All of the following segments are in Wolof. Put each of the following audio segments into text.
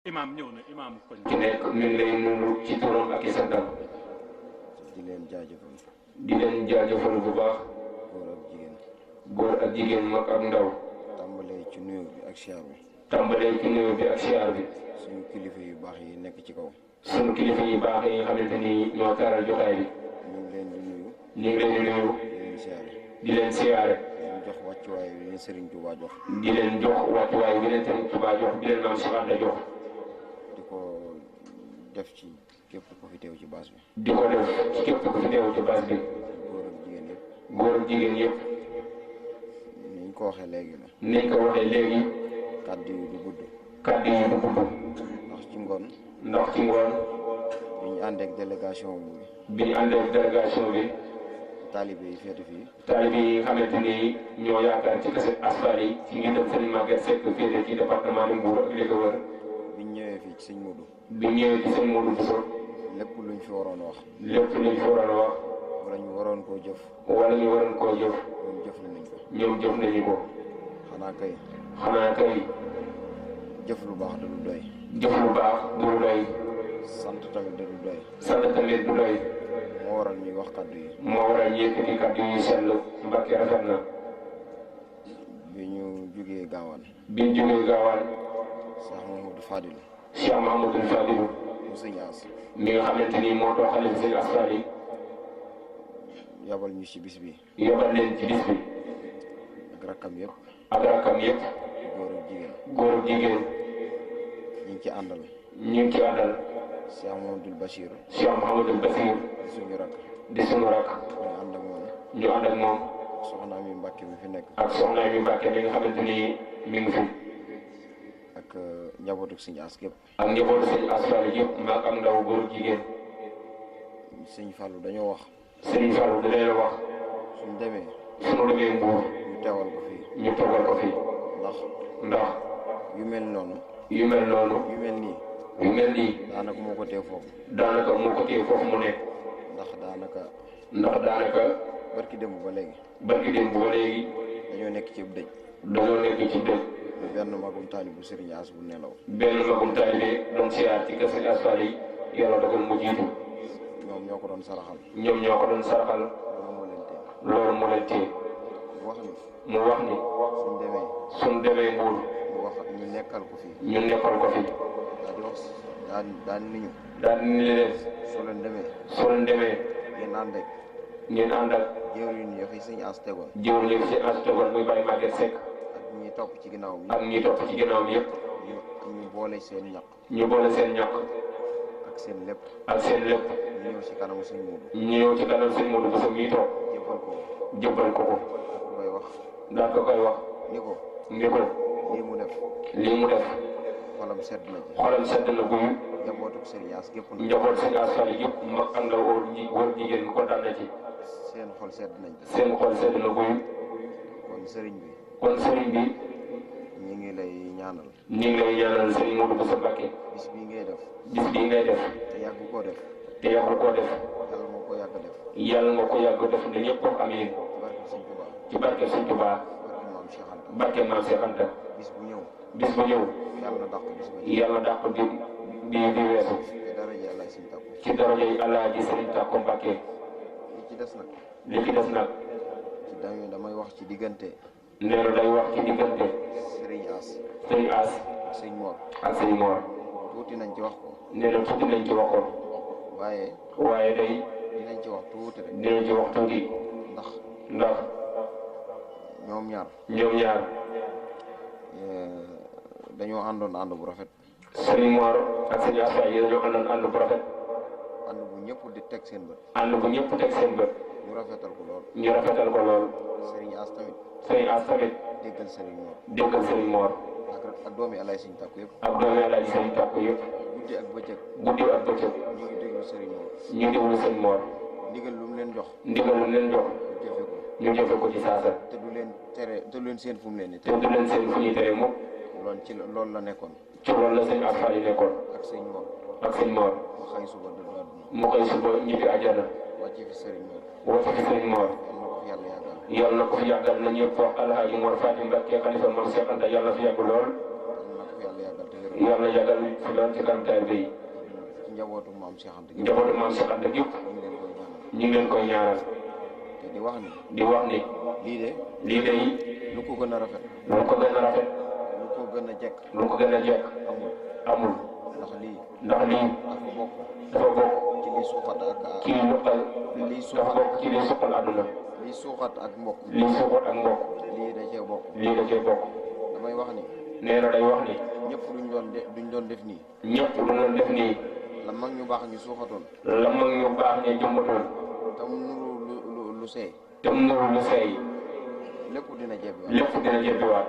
imaam ñëw na imaam koñ ci nekk mi ngi lay nuyu ci turam ak i santam. di leen jaajëfal. di leen jaajëfal bu baax. góor ak jigéen. góor ak jigéen mag ak ndaw. tàmbalee ci nuyoo bi ak siyaar bi. tàmbalee ci nuyoo bi ak siyaar bi. suñu kilifa yu baax yi nekk ci kaw. suñu kilifa yu baax yi nga xamante ni ñoo taral jotaay bi. ñu ngi leen di nuyu. ñu ngi leen di nuyu. di leen siyaare. di leen siyaare. di leen jox wàccuwaay bi leen Serigne Touba jox. di leen jox wàccuwaay bi leen Serigne Touba jox di leen Maam Cheikh Anta jox. di ko def ci képp ku fi teew ci baas bi. di ko def ci képp ku fi teew ci baas bi. góor ak jigéen yëpp. góor ak jigéen yëpp. niñ ko waxee léegi la. niñ ko waxee léegi. kàddu yi du gudd. kàddu yi du gudd. ndax ci ngoon. ndax ci ngoon. bi ñu ànd ak délégation bi. bi ñu ànd ak délégation bi. taalibe yi féete fii. taalibe yi nga xamante ni ñoo yaakaar ci kese asfal yi ci ngi dem Serigne Maguette Seck féete ci département de Mbour ak li ko wër. biñ ñëwee fii ci sëñ Modou. bi ñëwee ci sëñ Modou Bousso. lépp luñ fi waroon wax. lépp luñ fi waroon a wax. wala ñu waroon koo jëf. wala ñu waroon koo jëf. ñoom jëf nañ ko. ñoom jëf nañu ko. xanaa kay. xanaa kay. jëf lu baax da du doy. jëf lu baax du doy. sant tamit da du doy. sant tamit du doy. moo waral ñuy wax kàddu yi. moo waral yëkkati kàddu yu sell Mbàkke rafet na. bi ñu jugee gaawaan. biñ jógee gaawaan. Cheikh Mahamadou Fadil. Cheikh Mahamadou Fadilou. mu sëñ As. mi nga xamante ni moo doxale seen asfal yi. yabal ñu ci bis bi. yóbbal leen ci bis bi. ak rakkam yëpp. ak rakkam yëpp. góor ak jigéen. góor ak jigéen. ñu ngi ci àndal. ñu ngi ci àndal. Cheikh Mahamadou Bachir. Cheikh Mahamadou Bassir. di suñu rakk. di sunu rakk. ñu ànd ak moom. ñu ànd ak moom. soxna mi Mbàkke mi fi nekk. ak soxna mi Mbàkke mi nga xamante ni mi ngi fi. ak njabootu sëñ As gépp. ak njabootu seen asfal yi yëpp mag ak ndaw góor ak jigéen. sëñ Fallou dañoo wax. Serigne Fallou da leen wax. suñ demee. sunu demee Mbuur. ñu teewal ko fii. ñu toggal ko fi. ndax yu mel noonu. yu mel noonu. yu mel nii. yu mel nii. daanaka moo ko tee foofu. daanaka moo ko téye foofu mu nekk. ndax daanaka. barki démb ba léegi. ba léegi. dañoo nekk ci dëj. dañoo nekk ci dëj. benn magum taalibu Serigne As bu nelaw. benn magum taalibe doon siyaar ci kër Serigne Asfal yi yàlla dogal mu jiitu. ñoom ñoo ko doon saraxal. ñoom ñoo ko doon saraxal. loolu moo leen téye. mu wax ni. suñ demee Mbuur. mu wax ñu nekkal ko fi. ñu nekkal ko fi. daal di wax daan ni ñu. daal di leen. soo leen demee. ngeen ànd ak. jëwriñ ya fi sëñ As tegoon. jëwriñ ya fi sëñ As tegoon muy Baye Maguette Seck. ak ñi topp ci ginnaawam yëpp. ak ñi topp ci ginnaawam yëpp. ñu boole seen ñaq. ñu boole seen ñaq. ak seen lépp. ak seen lépp. ñu ñëw ci kanamu sëñ Modou. ñu ñëw ci kanam sëñ Modou Bousso mii toog. jëbbal ko ko. koy wax. daal ko koy wax. ni ko. lii mu def. xolam sedd na ci. xolam sedd na guy. njabootu Serigne As gépp na. njabootu Serigne As Fall yëpp mag ak ndaw góor jigéen kontaan na ci. seen xol sedd nañ ci. seen xol sedd na guy. kon sëriñ bi. ñu ngi lay ñaanal. Serigne Modou Bousso Mbacké. bis bii ngay def. te yàgg koo def. yàlla nga ko yàgg def ne ñëpp ko amiin. ci barke Sëñ Tuubaa. barke Maam Cheikh Anta. bis bu ñëw. yàlla dàq di weesu. ci daraja yi Alaaji Sëriñ Tàkko Mbacké. li ci des nag. damay wax ci diggante. nee na day wax ci diggante. Sëriñ As. ak Sëriñ Mor. tuuti nañ ci wax ko. nee na tuuti nañ ci wax ko. waaye day. dinañ ci wax tuuti rek. ndax. ñoom ñaar. dañoo àndoon ànd bu rafet. Sëriñ Mor ak Sëriñ As yi dañoo àndoon ànd bu rafet. ànd bu ñëpp di teg seen bët. ñu rafetal ko lool. Sëriñ As tamit. déggal Sëriñ Mor. ak doomi Alaaji Sëriñ Tàkko yëpp. guddi ak bëccëg. ñu ngi déglu Sëriñ Mor. ndigal lu mu leen jox. ñu jëfe ko ci saasa. te du leen seen fu mu leen di tere. te du leen seen fu ñuy tere moom. loolu la nekkoon. ci loolu la Sëriñ Asfal yi nekkoon. ak Sëriñ Mor. mu xëy suba ñibbi àjjana. wàcc fi Sëriñ Mor. yàlla na ko fi yàggal na ñëpp wax Alhaaji Mor Fati Mbacké xalifa Maam Cheikh Anta yàlla na fi yàgg lool. yàlla yàggal fi lool ci kanam taalibe yi. ci njabootu maam Cheikh Anta gi. njabootu maam Cheikh Anta gi. ñu ngi leen koy ñaanal. te di wax ni. lii de. lu ko gën a rafet. lu ko gën a rafet. lu ko gën a jekk. lu ko gën a jekk. amul. ndax lii. dafa bokk. ci liy suuxat ak. ci dafa bokk ci liy suuxal àdduna. liy suuxat ak mbokk. liy suuxat ak mbokk. lii da cee bokk. damay wax ni. nee na day wax ni. ñëpp duñ doon def nii. ñëpp duñ doon def nii. la mag ñu baax ñu suuxatoon. la mag ñu baax ñu jëmbatoon. te mu nuru lu seey. lépp dina jebbiwaat.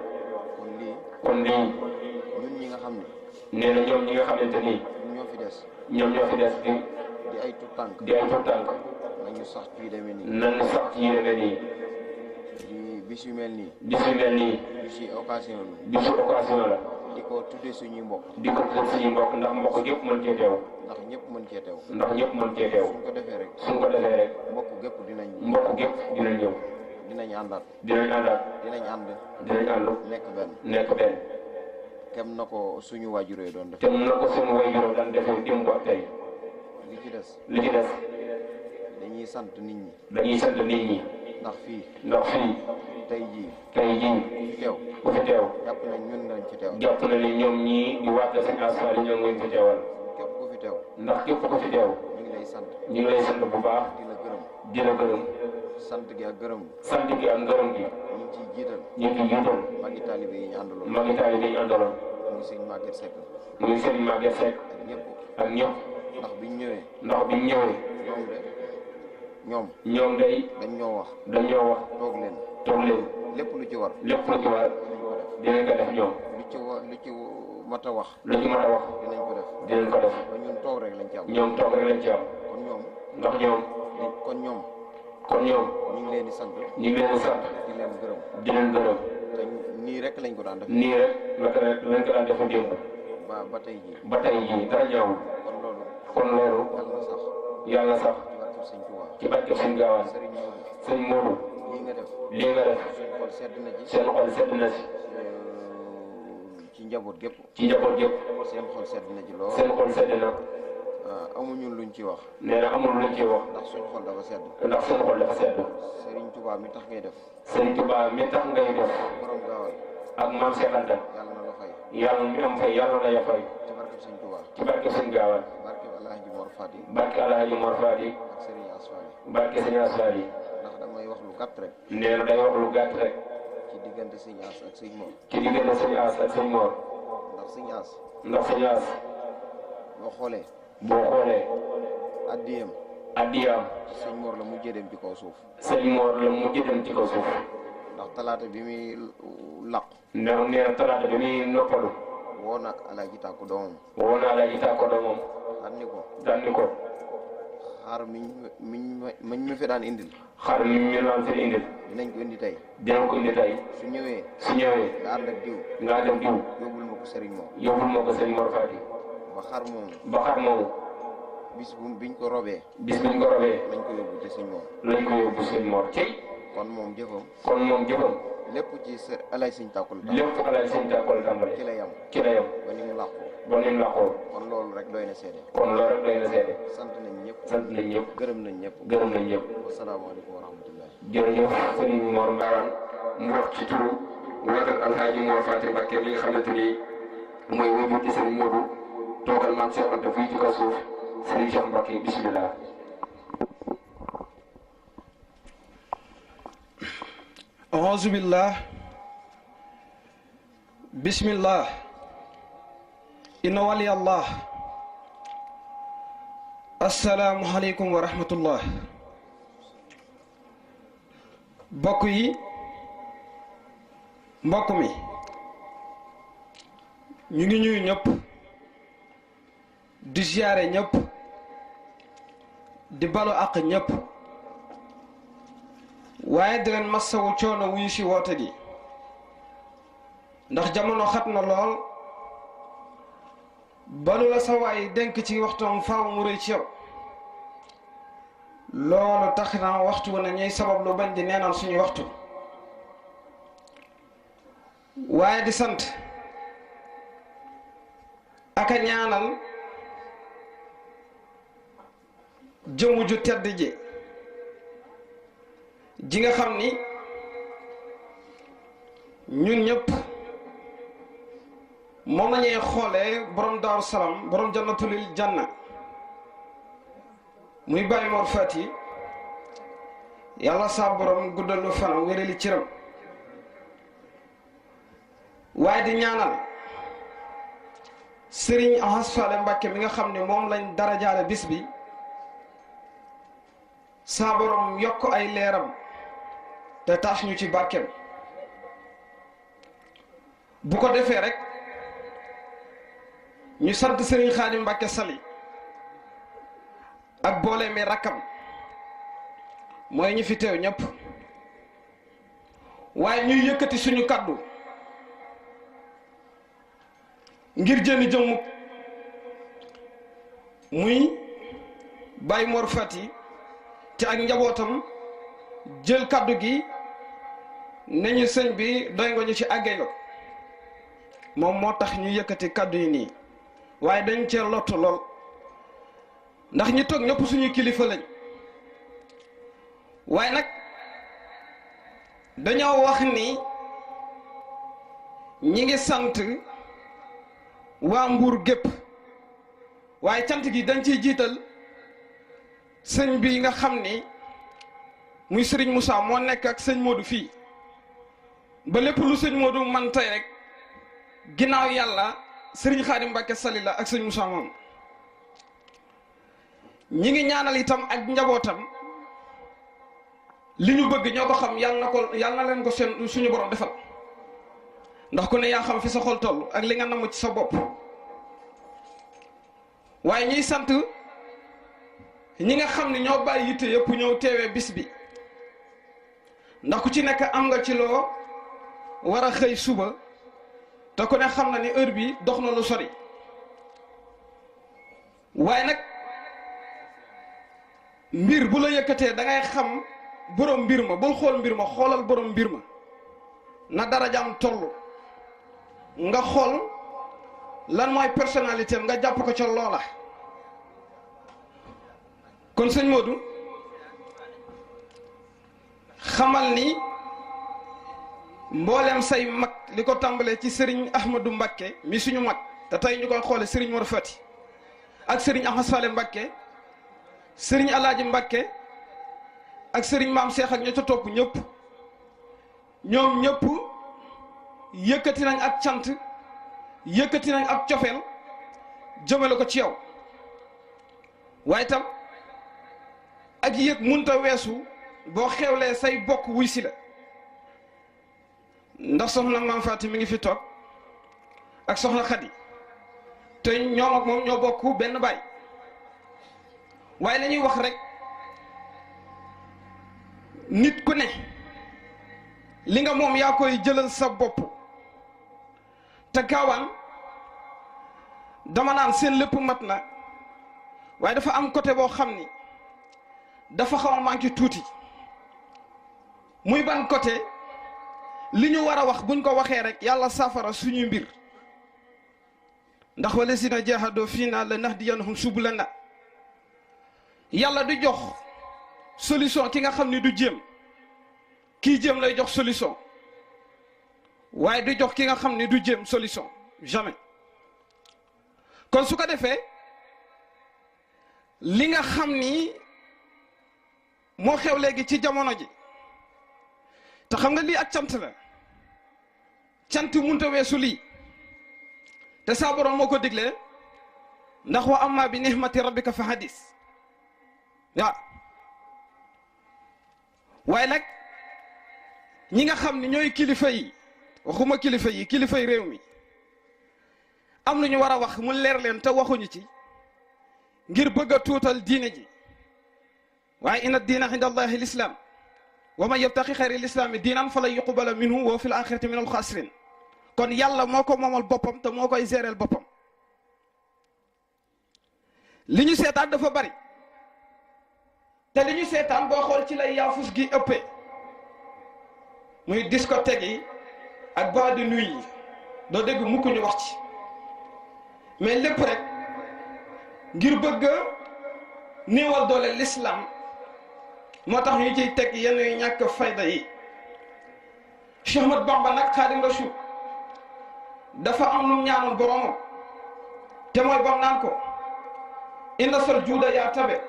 kon lii. ñun ñi nga xam ne. nee na ñoom ñi nga xamante ni. ñoo fi des. di ay tuut tànk. nañu sax ci yu demee nii. di bis yu mel nii. bisi occasion la. di ko tuddee suñuy mbokk. ndax mbokk yëpp mën cee teew. ndax ñëpp mën cee teew. suñ ko defee rek. mbokk gépp dinañ ñëw. dinañ àndaat. dinañ ànd. nekk benn. kem na ko suñu waajuree doon def. démb ak tey. li ci des. dañuy sant nit ñi. ndax fii. tey jii. ku fi teew. jàpp nañ ñun lañ fi teew. jàpp na ni ñoom ñii di waat seen asfaal ñoom ngeen fi teewal. képp ku fi teew. ndax képp ku fi teew. ñu ngi lay sant. bu baax. di la gërëm. sant gi ak gërëm. gi. ñu ngi ciy jiital. magi taalibe yi ñu àndaloon. muy sëñ Maguette Seck. ak ñëpp. ndax biñ ñëwee. ñoom day. dañ ñoo wax. toog leen. lépp lu ci war. dinañ ko def ñoom. lu ci mat a wax. dinañ ko def. ba ñun toog rek lañ ci am. ndax ñoom. kon ñoom. ñu ngi leen di sant. di leen gërëm. te nii rek lañ ko daan def. lañ ko daan def démb. ba tey jii. dara ñaawul. kon loolu. yàlla sax. ci barke Sëñ Gaawaan. Sëñ Moodu. lii nga def. seen xol sedd na ci. ci njaboot gépp. seen xol sedd na ci lool. amuñu luñ ci wax. nee na amul luñ ci wax. ndax suñu xol dafa sedd. Serigne Touba mi tax ngay def. borom Gaawaan. ak maam Cheikh Anta. yàlla na la fay. yàlla mi am fay yàlla na la fay. ci barke Serigne Touba. ci barke Sëñ Gaawaan. barke Alhaji Mor Fadi. ak Serigne Asfali. barke Serigne Asfali. ndax damay wax lu gàtt rek. nee na day wax lu gàtt rek. ci diggante Serigne As ak Serigne Mor. ndax Serigne As. boo xoolee. addiyam. Serigne Mor la mujjee dem ci kaw suuf. ndax talaata bi muy làqu. nee na talaata bi muy noppalu. woo na Alaaji Tàkko doomam. daan ni ko. xaar miñ mi fi daan indil. dinañ ko indi tey. su ñëwee. nga ànd ak diw. yóbbul ma ko Serigne Mor. ba xar moomu. bis biñ ko robee. lañ ko yóbbu ci Serigne Mor. kon moom jëfam. lépp ci Alaaji Sëñ Tàkko la tàmbale. ci la yam. ba ni mu làqoo. kon loolu rek doy na seede. sant nañ ñëpp. gërëm nañ ñëpp. wasalaamaaleykum wa rahmatulah. jërëjëf Serigne Mor Mbarane mu wax ci turu wootal Alhaji Mor Fati Mbacké mi nga xamante ni mooy wóobu ci Serigne Modou toogal maam Cheikh Anta fii ci kaw suuf Serigne Cheikh Mbacké bismillah. auzu billah bismillah inna wali allah assalaamu aleykum wa rahmatullah. mbokk yi mbokk mi ñu ngi ñuy ñëpp di ziyaare ñëpp di balu àq ñëpp waaye di leen massawu coono wuyu si woote gi ndax jamono xat na lool balu la sa waay denk ci waxtoom faaw mu rëy ci yow loolu tax na waxtu wu ne ñuy sabab lu bañ di neenal suñu waxtu waaye di sant ak a ñaanal jëmu ju tedd ji nga xam ni ñun ñëpp moom la ñuy xoolee borom Daaru Salaam borom Jannatul Janna muy Baye Mor Fati yàlla saa borom guddalu fanam wérali ciram waaye di ñaanal Serigne Ahas Faale Mbàkke mi nga xam ne moom lañ darajaale bis bi saa borom yokk ay leeram te taas ñu ci barkeem bu ko defee rek ñu sant Serigne Khadim Mbàkke Sali ak boole mi rakkam mooy ñu fi teew ñëpp waaye ñuy yëkkati suñu kaddu ngir jëni jëmm muy Baye Mor Fati te ak njabootam jël kaddu gi nañu sëñ bi doy nga ñu ci àggee nga moom moo tax ñu yëkkati kaddu yi nii waaye dañ cee lottu lool ndax ñi toog ñëpp suñuy kilifa lañ waaye nag dañoo wax ni ñi ngi sant waa Mbuur gépp waaye cant gi dañ ciy jiital sëñ bi nga xam ni muy sëriñ Moussa moo nekk ak sëñ Modou fii ba lépp lu sëñ Modou man tey rek ginnaaw yàlla sëriñ Khadim Mbàkke Sali la ak sëñ Moussa moom ñi ngi ñaanal itam ak njabootam li ñu bëgg ñoo ko xam yàlla na leen ko seen suñu borom defal ndax ku ne yaa xam fi sa xol toll ak li nga namm ci sa bopp waaye ñuy sant ñi nga xam ne ñoo bàyyi yitte yëpp ñëw teewee bis bi ndax ku ci nekk am nga ci loo war a xëy suba te ku ne xam na ni heure bi dox na lu sori waaye nag mbir bu la yëkkatee da ngay xam borom mbir ma bul xool mbir ma xoolal borom mbir ma na darajaam toll nga xool lan mooy personnalité am nga jàpp ko ca loola kon sëñ Modou xamal ni mboolem say mag li ko tàmbalee ci Serigne Ahmadou Mbakke mi suñu mag te tey ñu koy xoole Serigne Mor Fati ak Serigne Ahas Faale Mbakke Serigne Alaaji Mbakke ak Serigne Maam Cheikh ak ña ca topp ñëpp ñoom ñëpp yëkkati nañ ak cant yëkkati nañ ak cofeel jëmale ko ci yow waaye tam ak yëg munta weesu boo xewlee say bokk wuy si la ndax soxna Maam Faati mi ngi fi toog ak soxna Xadi te ñoom ak moom ñoo bokk benn baay waaye lañuy wax rek nit ku ne li nga moom yaa koy jëlal sa bopp te gaawaan dama naan seen lépp mat na waaye dafa am côté boo xam ni dafa xaw a manqué tuuti muy ban côté li ñu war a wax buñ ko waxee rek yàlla saafara suñuy mbir ndax walazina jahadoo fiinaa lanahdiyannahum subulana yàlla du jox solution ki nga xam ni du jéem kii jéem lay jox solution waaye du jox ki nga xam ni du jéem solution jamais kon su ko defee li nga xam ni moo xew léegi ci jamono ji te xam nga lii ak cant la cant munta weesu lii te saa borom moo ko diglee ndax wa amma bi nihmati rabbika fa hadis waaw waaye nag ñi nga xam ni ñooy kilifa yi waxuma kilifa yi réew mi am lu ñu war a wax mu leer leen te waxuñu ci ngir bëgg a tuutal diine ji waaye inna diina inda allahi lislaam wa man yabtaqi xayra lislaami diinan falan yuqbala minhu wa fil axirati min alxaasirin kon yàlla moo ko moomal boppam te moo koy géreel boppam li ñu seetaan dafa bari te li ñu seetaan boo xool ci lay yaafus gi ëppee muy discothèque yi ak boîte de nuit yi doo dégg mukk ñu wax ci mais lépp rek ngir bëgg a néewal doole l'islam moo tax ñu ciy teg yenn yu ñàkk fayda yi. Cheikh Ahmad Bamba nag Xaadim Rasuul dafa am lu ñaanoon boromam te mooy bam naan ko inna sal juuda yaa tabe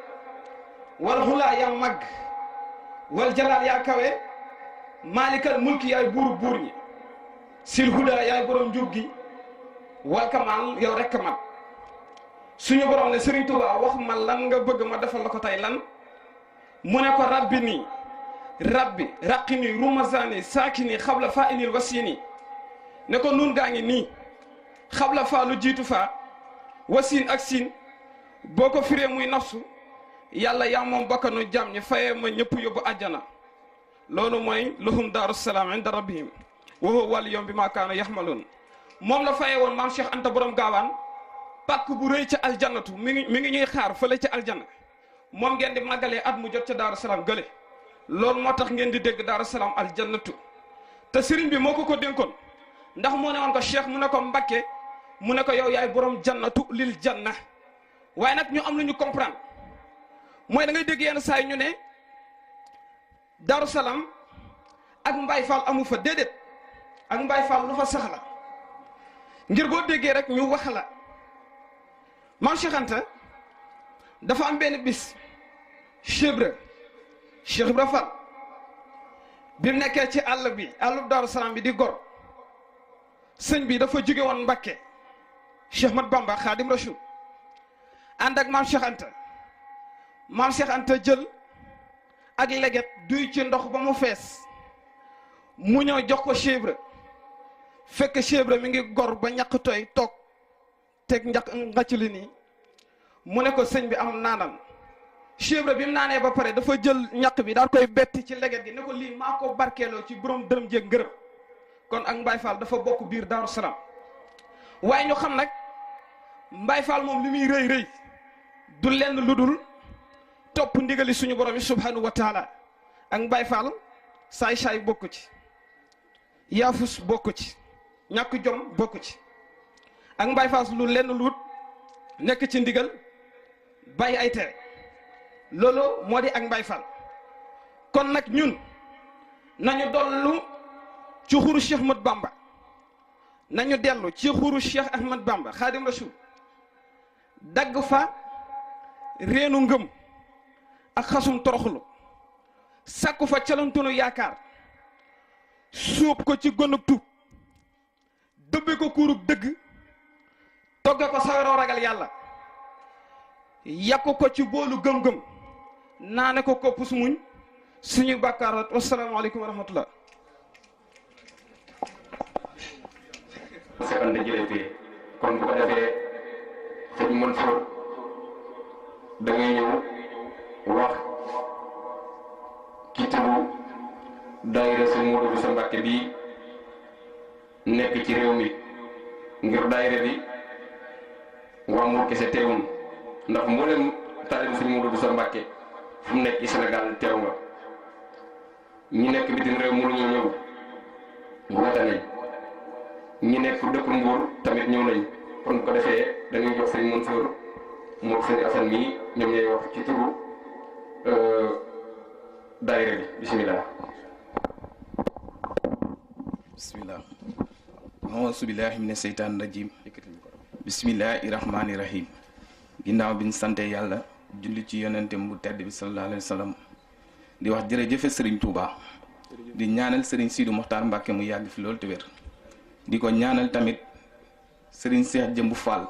wal xulaa yaa màgg wal jalaal yaa kawe maalikal mulki yaay buuru buur ñi sil huda yaay borom njub gi wal kamal yow rekk man suñu borom ne Serigne Touba wax ma lan nga bëgg ma defal la ko tey lan mu ne ko rabbi nii rabbi raqini rumazani saakini xabla faa inil wasini ne ko nun gaa ngi nii xabla faa lu jiitu faa wasin ak siin boo ko firee muy nafsu yàlla yaa moom bakkanu jàmm ñi fayee ma ñëpp yóbbu àjjana loolu mooy lahum daaru salaam inda rabbihim wa huwa waliyum bi maa kaanu yaxmaloon moom la fayee woon maam Cheikh Anta borom gaawaan pàkk bu rëy ca aljannatu mi ngi ñuy xaar fële ca aljanna moom ngeen di màggalee at mu jot ca daaru salaam gële loolu moo tax ngeen di dégg daaru salaam aljannatu te sëriñ bi moo ko dénkoon ndax moo ne woon ko Cheikh mu ne ko Mbakke mu ne ko yow yaay borom jannatu lil janna waaye nag ñu am lu ñu comprendre mooy da ngay dégg yenn saa yi ñu ne daaru salaam ak Mbaye Fall amu fa déedéet ak Mbaye Fall lu fa sax la ngir boo déggee rek ñu wax la maam Cheikh Anta dafa am benn bis Cheikh Ibra Fall bi mu nekkee ci àll bi àllub daaru salaam bi di gor sëñ bi dafa jóge woon Mbakke Cheikh Mat Bamba Xaadim Rasuul ànd ak maam Cheikh Anta jël ak leget duy ci ndox ba mu fees mu ñëw jox ko Cheikh Ibra fekk Cheikh Ibra mi ngi gor ba ñaq tooy toog teg ngacc li nii mu ne ko sëñ bi am naanal Cheikh Ibra bi mu naanee ba pare dafa jël ñaq bi daal koy betti ci leget gi ne ko lii maa ko barkeeloo ci borom dërëm jéeg ngërëm kon ak Mbaye Fall dafa bokk biir Daaru Salaam waaye ñu xam nag Mbaye Fall moom li muy rëy rëy du lenn lu dul topp ndigali suñu borom yi subhanahu wa taala ak Mbaye Fall saay-saay bokku ci yaafus bokku ci ñàkk jom bokku ci ak Mbaye Fall lu lenn lu nekk ci ndigal bàyyi ay tere loolu moo di ak Mbaye Fall kon nag ñun nañu dollu ci xuru Cheikh Ahmad Bamba nañu dellu ci xuru Cheikh Ahmad Bamba Xaadim Rasuul dagg fa reenu ngëm ak xasum toroxlu sàkku fa calantunu yaakaar suub ko ci gonub tuub dëbbe ko kuurug dëgg togge ko saweroo ragal yàlla yàqu ko ci boolu gëm-gëm naane ko kopp su muñ suñuy bàkkaarat wasalaamaaleykum wa rahmatullah seconde jëlee fii kon bu ko defee sëñ Mansour da ngay ñëw wax ci turu daayira sëñ Modou Bousso Mbacké bi nekk ci réew mi ngir daayira bi waa Mbour kese teewum ndax mboolem taalibu sëñ Modou Bousso Mbacké fu mu nekk ci Sénégal teew nga ñi nekk bitim réew mënuñu ñëw woote nañ ñi nekk dëkku Mbour tamit ñëw nañ kon bu ko defee da ngay jox sëñ Mansour moom sëñ Assane mii ñoom ñooy wax ci turu daayira bi bisimilah. bisimilah. auzu billaahi mina seytaani rajiim. bisimilahi rahmaani rahim. ginnaaw bi ñu sante yàlla julli ci yonentem bu tedd bi sallallahu alayhi wa sallam di wax jërëjëfe Serigne Touba di ñaanal Serigne Sidou Mokhtar Mbacké mu yàgg fi loolu te wér di ko ñaanal tamit Serigne Cheikh Jëmbu Fall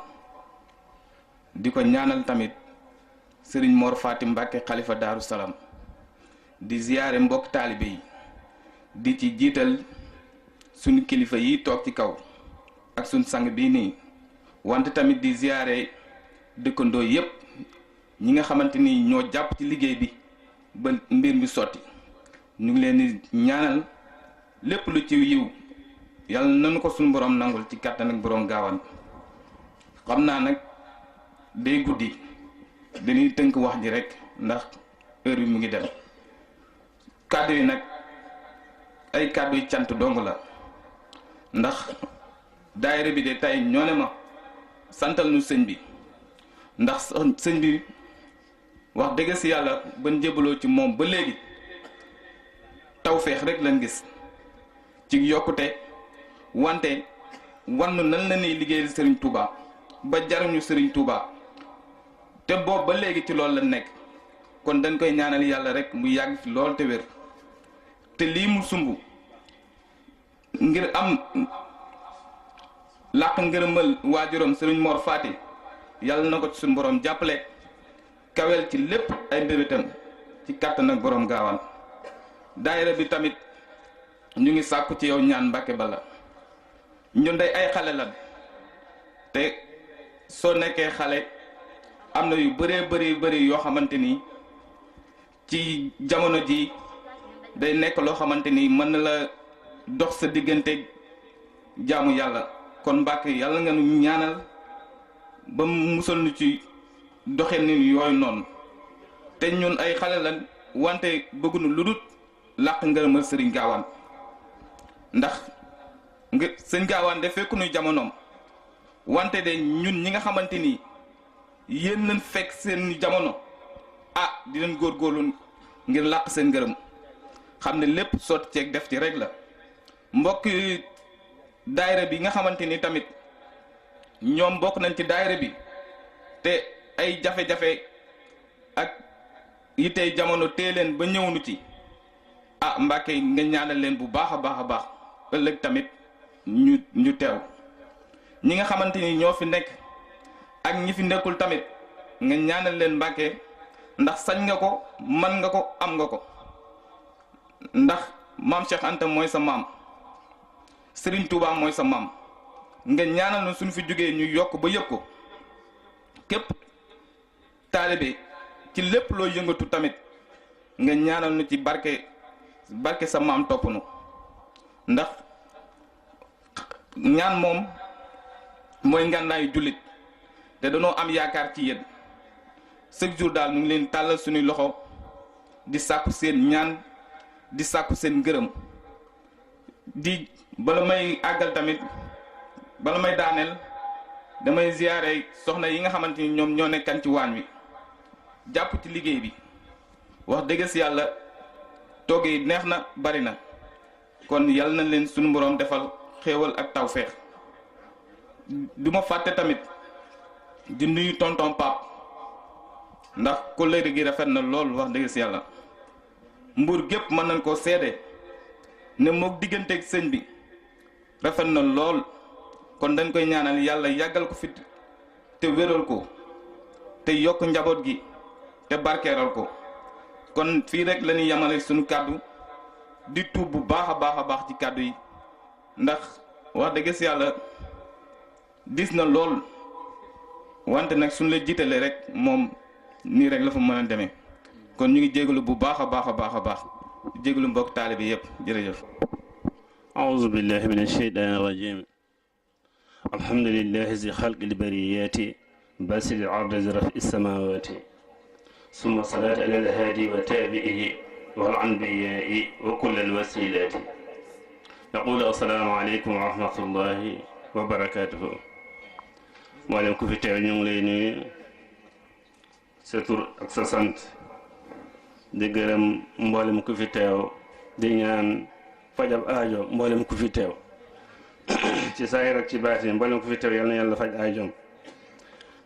di ko ñaanal tamit Serigne Mor Fati Mbacké xalifa Daaru Salaam di ziyaare mbokk taalibe yi di ci jiital suñu kilifa yi toog ci kaw ak suñ sang bii nii wante tamit di ziyaare dëkkandoo yépp ñi nga xamante ni ñoo jàpp ci liggéey bi ba mbir mi sotti ñu ngi leen di ñaanal lépp lu ci yiw yàlla nañu ko suñu borom nangul ci kàttan ak borom gaawaan xam naa nag day guddi dañuy tënk wax ji rek ndax heure bi mu ngi dem kàddu yi nag ay kàddu yi cant dong la ndax daayira bi de tey ñoo ne ma santal nu sëñ bi ndax sëñ bi wax dëgg si yàlla ban jébaloo ci moom ba léegi tawféex rek lañ gis ci yokkute wante wannu nan la ñuy liggéeyal Serigne Touba ba jaruñu Serigne Touba te boobu ba léegi ci loolu la nekk kon dañ koy ñaanal yàlla rek mu yàgg fi lool te wér te lii mu sumb ngir am làq ngërëmal waajuram Serigne Mor Fati yàlla na ko ci suñu borom jàppale kawel ci lépp ay mbébétam ci kàttan ak borom gaawaan daayira bi tamit ñu ngi sàkku ci yow ñaan Mbàkke Balla ñun day ay xale lan te soo nekkee xale am na yu bëree bëri yoo xamante ni ci jamono ji day nekk loo xamante ni mën na la dox sa diggante jaamu yàlla kon Mbàkke yàlla nga nu ñaanal ba musal nu ci doxee ni yooyu noonu te ñun ay xale lan wante bëgguñu lu dul làq ngërëmal sëriñ gaawaan ndax sëñ gaawaan de fekku nuy jamonoom wante de ñun ñi nga xamante ni yéen nañ fekk seen jamono di leen góorgóorlu ngir làq seen ngërëm xam ne lépp sotti ceeg def ci rek la mbokk daayira bi nga xamante ni tamit ñoom bokk nañ ci daayira bi te ay jafe-jafe ak yitey jamono tee leen ba ñëwnu ci Mbàkke nga ñaanal leen bu baax a baax ëllëg tamit ñu teew ñi nga xamante ni ñoo fi nekk ak ñi fi nekkul tamit nga ñaanal leen Mbàkke ndax sañ nga ko man nga ko am nga ko ndax maam Cheikh Anta mooy sa maam Serigne Touba mooy sa maam nga ñaanal na suñu fi jógee ñu yokk ba yëg ko képp taalibe ci lépp loo yëngatu tamit nga ñaanal nu ci barke sa maam topp nu ndax ñaan moom mooy ngànnaayu jullit te danoo am yaakaar ci yéen chaque jour daal ñu ngi leen tàllal suñuy loxo di sàkku seen ñaan di sàkku seen ngërëm bala may àggal tamit bala may daaneel damay ziyaare soxna yi nga xamante ni ñoom ñoo nekkan ci waañ wi jàpp ci liggéey bi wax dëgg si yàlla togg yi neex na bari na kon yàlla na leen suñu boroom defal xéewal ak tawféex du ma fàtte tamit di nuyu tonton Pape ndax kóllëre gi rafet na lool wax dëgg si yàlla mbuur gépp mën nañ koo seede ne mook digganteeg sëñ bi rafet na lool kon dañ koy ñaanal yàlla yàggal ko fit te wéral ko te yokk njaboot gi te barkeeral ko kon fii rek la ñuy yamale suñu kàddu di tuub bu baax a baax ci kàddu yi ndax wax dëgg si yàlla dis na lool wante nag suñ la jiitalee rek moom nii rek la fa mën a demee kon ñu ngi jégalu bu baax a baax jégalu mbokk taalibe yépp jërëjëf. أعوذ بالله من الشيطان الرجيم الحمد لله ذي خلق البريات باسل العرض ذي رفع السماوات ثم الصلاة على الهادي وتابعه والأنبياء وكل الوسيلات يقول السلام عليكم ورحمة الله وبركاته mboolem ku fi teew ñu ngi lay nuyu sa tur ak sa sant di gërëm mboolem ku fi teew di ñaan fajab aajo mboolem ku fi teew ci saahir ak ci baatin mboolem ku fi teew yal na yàlla faj aajoom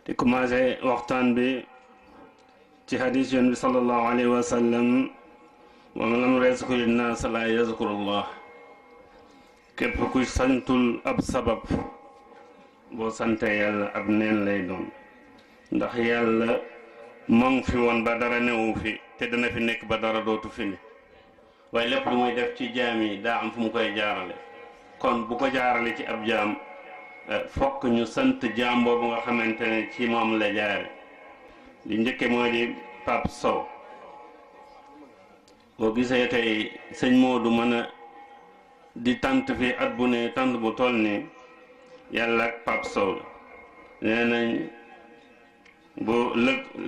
di commencé waxtaan bi ci hadis yoon bi sallallahu alayhi wa sallam wa man lam yazkuri naas laa yazkurullah képp ku santul ab sabab boo sante yàlla ab neen lay doon ndax yàlla moo ngi fi woon ba dara newu fi te dana fi nekk ba dara dootu fi ne waaye lépp lu muy def ci jaam yi daa am fu mu koy jaarale kon bu ko jaarale ci ab jaam fokk ñu sant jaam boobu nga xamante ne ci moom la jaare li njëkke mooy di Pape Sow boo gisee tey sëñ Modou mën a di tant fi at bu ne tant bu toll ni yàlla ak Pape Sow nee nañ bu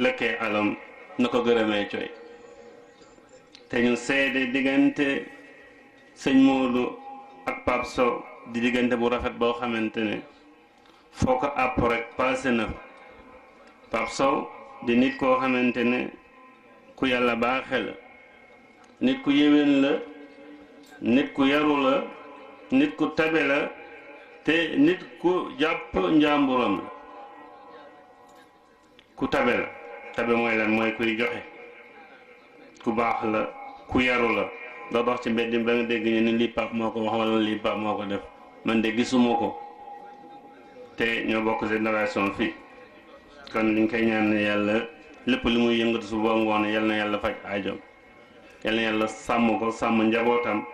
lëkkee alam na ko gërëmee coy te ñu seede diggante sëñ Modou ak Pape Sow di diggante bu rafet boo xamante ne foo ko àpp rek passé na Pape Sow di nit koo xamante ne ku yàlla baaxe la nit ku yéwén la nit ku yaru la nit ku tabe la te nit ku jàpp njàmburam la ku tabe la tabe mooy lan mooy kuy joxe ku baax la ku yaru la doo dox ci mbedd ba nga dégg ñu ni lii Pape moo ko wax wala lii Pape moo ko def man de gisuma ko te ñoo bokk génération fii kon liñ koy ñaan yàlla lépp li muy yëngatu su boo ngoon yal na yàlla faj aajoom yal na yàlla sàmm ko sàmm njabootam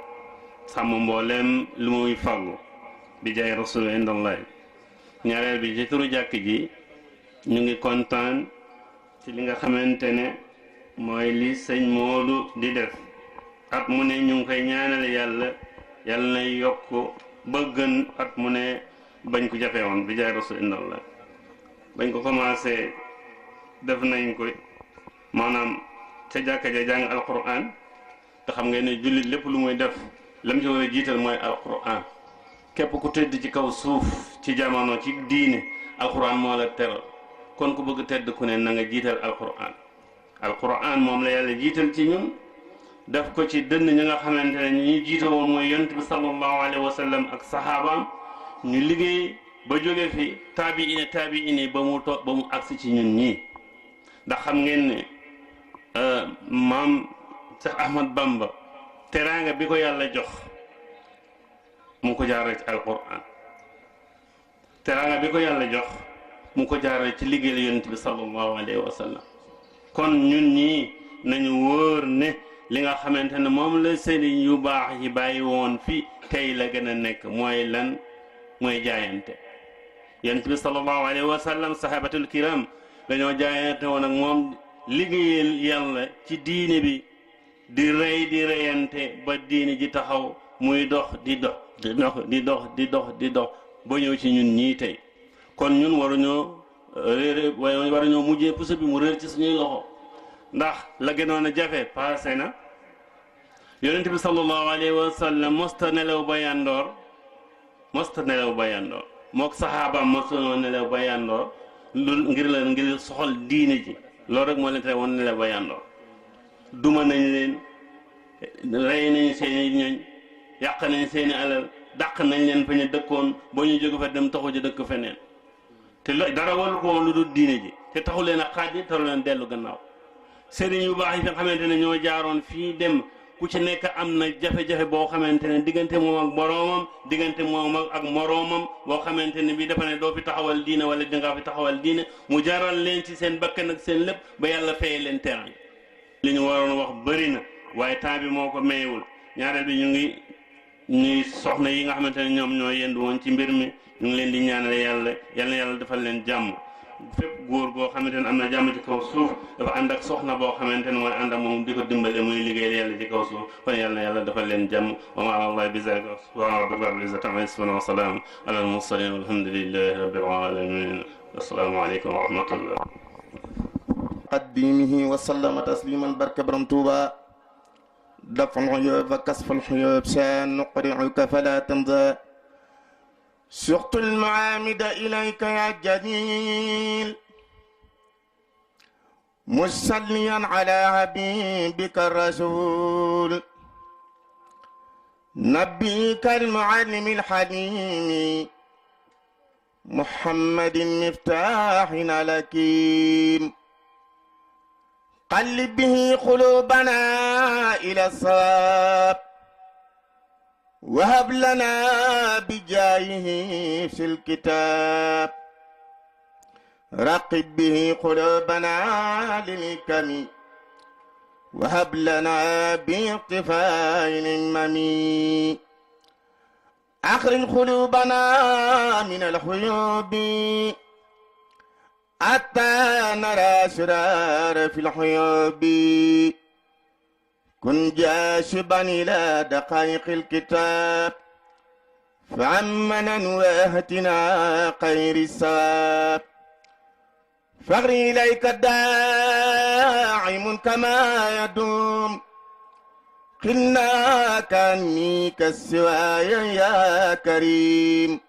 sàmm mbooleem lu muy fàggu bi jaay rasul indallah ñaareel bi ci turu jàkk ji ñu ngi kontaan ci li nga xamante ne mooy li sëñ Moodu di def at mu ne ñu ngi koy ñaanal yàlla yàlla na yokk ba gën at mu ne bañ ko jafee woon bi jaay rasul indallah bañ ko commencé def nañ ko maanaam ca jàkka ja jàng alquran te xam ngeen ne jullit lépp lu muy def lam ci war a jiital mooy alquran képp ku tëdd ci kaw suuf ci jamono ci diine alquran moo la teral kon ku bëgg tedd ku ne na nga jiital alquran moom la yàlla jiital ci ñun def ko ci dënn ñi nga xamante ne ñu jiite woon mooy yonent bi sallallahu alayhi wa sallam ak saxaabaam ñu liggéey ba jóge fi taabiine ba mu agsi ci ñun ñii ndax xam ngeen ne maam Cheikh Ahmad Bamba teraanga bi ko yàlla jox mu ko jaarale ci alquran teraanga bi ko yàlla jox mu ko jaarale ci liggéeyal yonent bi sallallahu alayhi wa sallam kon ñun ñii nañu wóor ne li nga xamante ne moom la sëriñ yu baax yi bàyyi woon fi tey la gën a nekk mooy lan mooy jaayante yonent bi sallallahu alayhi wa sallam sahabatul kiram dañoo jaayante woon ak moom liggéeyal yàlla ci diine bi di rey di reyante ba diine ji taxaw muy dox di dox ba ñëw ci ñun ñii tey kon ñun waruñoo mujjee puso bi mu réer ci suñuy loxo ndax la gënoon a jafe passé na yonent bi sallallahu alayhi wa sallam mosta nelaw ba yandoor mook saxaabaam mosta nelaw ba yandoor lu ngir soxal diine ji loolu rek moo leen tere woon nelaw ba yandoor duma nañ leen rey nañ seeni ñoñ yàq nañ seeni alal dàq nañ leen fa ñu dëkkoon boo ñu jóge fa dem taxu ji dëkk feneen te dara waru ko woon lu dul diine ji te taxu leen a xaaj taxu leen dellu gannaaw sëriñ yu baax yi nga xamante ne ñoo jaaroon fii dem ku ci nekk am na jafe-jafe boo xamante ne diggante moom ak boroomam diggante moom ak moroomam boo xamante ne bi dafa ne doo fi taxawal diine wala dingaa fi taxawal diine mu jaral leen ci seen bakkan ak seen lépp ba yàlla fayee leen terrain li ñu waroon wax bëri na waaye temps bi moo ko mayewul ñaareel bi ñu ngi ñuy soxna yi nga xamante ne ñoom ñoo yendu woon ci mbir mi ñu ngi leen di ñaanal yàlla defal leen jàmm fépp góor goo xamante ne am na jàmm ci kaw suuf dafa ànd ak soxna boo xamante ne mooy ànd ak moom di ko dimbale muy liggéeyal yàlla ci kaw suuf kon yàlla defal leen jàmm wa ma allah bi zalika subhana rabbika rabbil izzati amma yasifun wa salaam ala al mursalin walhamdulillahi rabbil alamin assalaamu aleykum wa rahmatullah qadimihi wa sallama tasliman barke borom Tuuba daf'ul uyub wa kasful uyub sa nuqri'uka fala tanza سقت المعامد إليك يا جليل مصليا على حبيبك الرسول نبيك المعلم الحليم محمد مفتاح الحكيم قلب به قلوبنا إلى الصواب وهب لنا بجاهه في الكتاب رقب به قلوبنا للكم وهب لنا باقتفاء الامم أخرج قلوبنا من الحيوب حتى نرى سرار في الحيوب كن جاشبا إلى دقائق الكتاب فعمنا واهتنا خير الثواب فغر إليك داعم كما يدوم قلنا كأني كالسواي يا كريم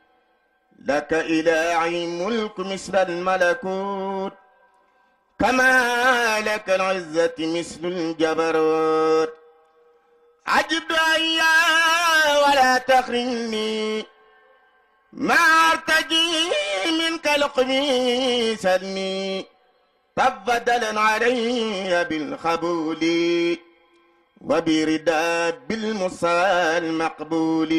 لك إلهي ملك مثل الملكوت كما لك العزة مثل الجبروت عجبت أيا ولا تخرني ما ارتجي منك لقمي سلني تفضلا علي بالقبول وبرداد بالمصطفى المقبول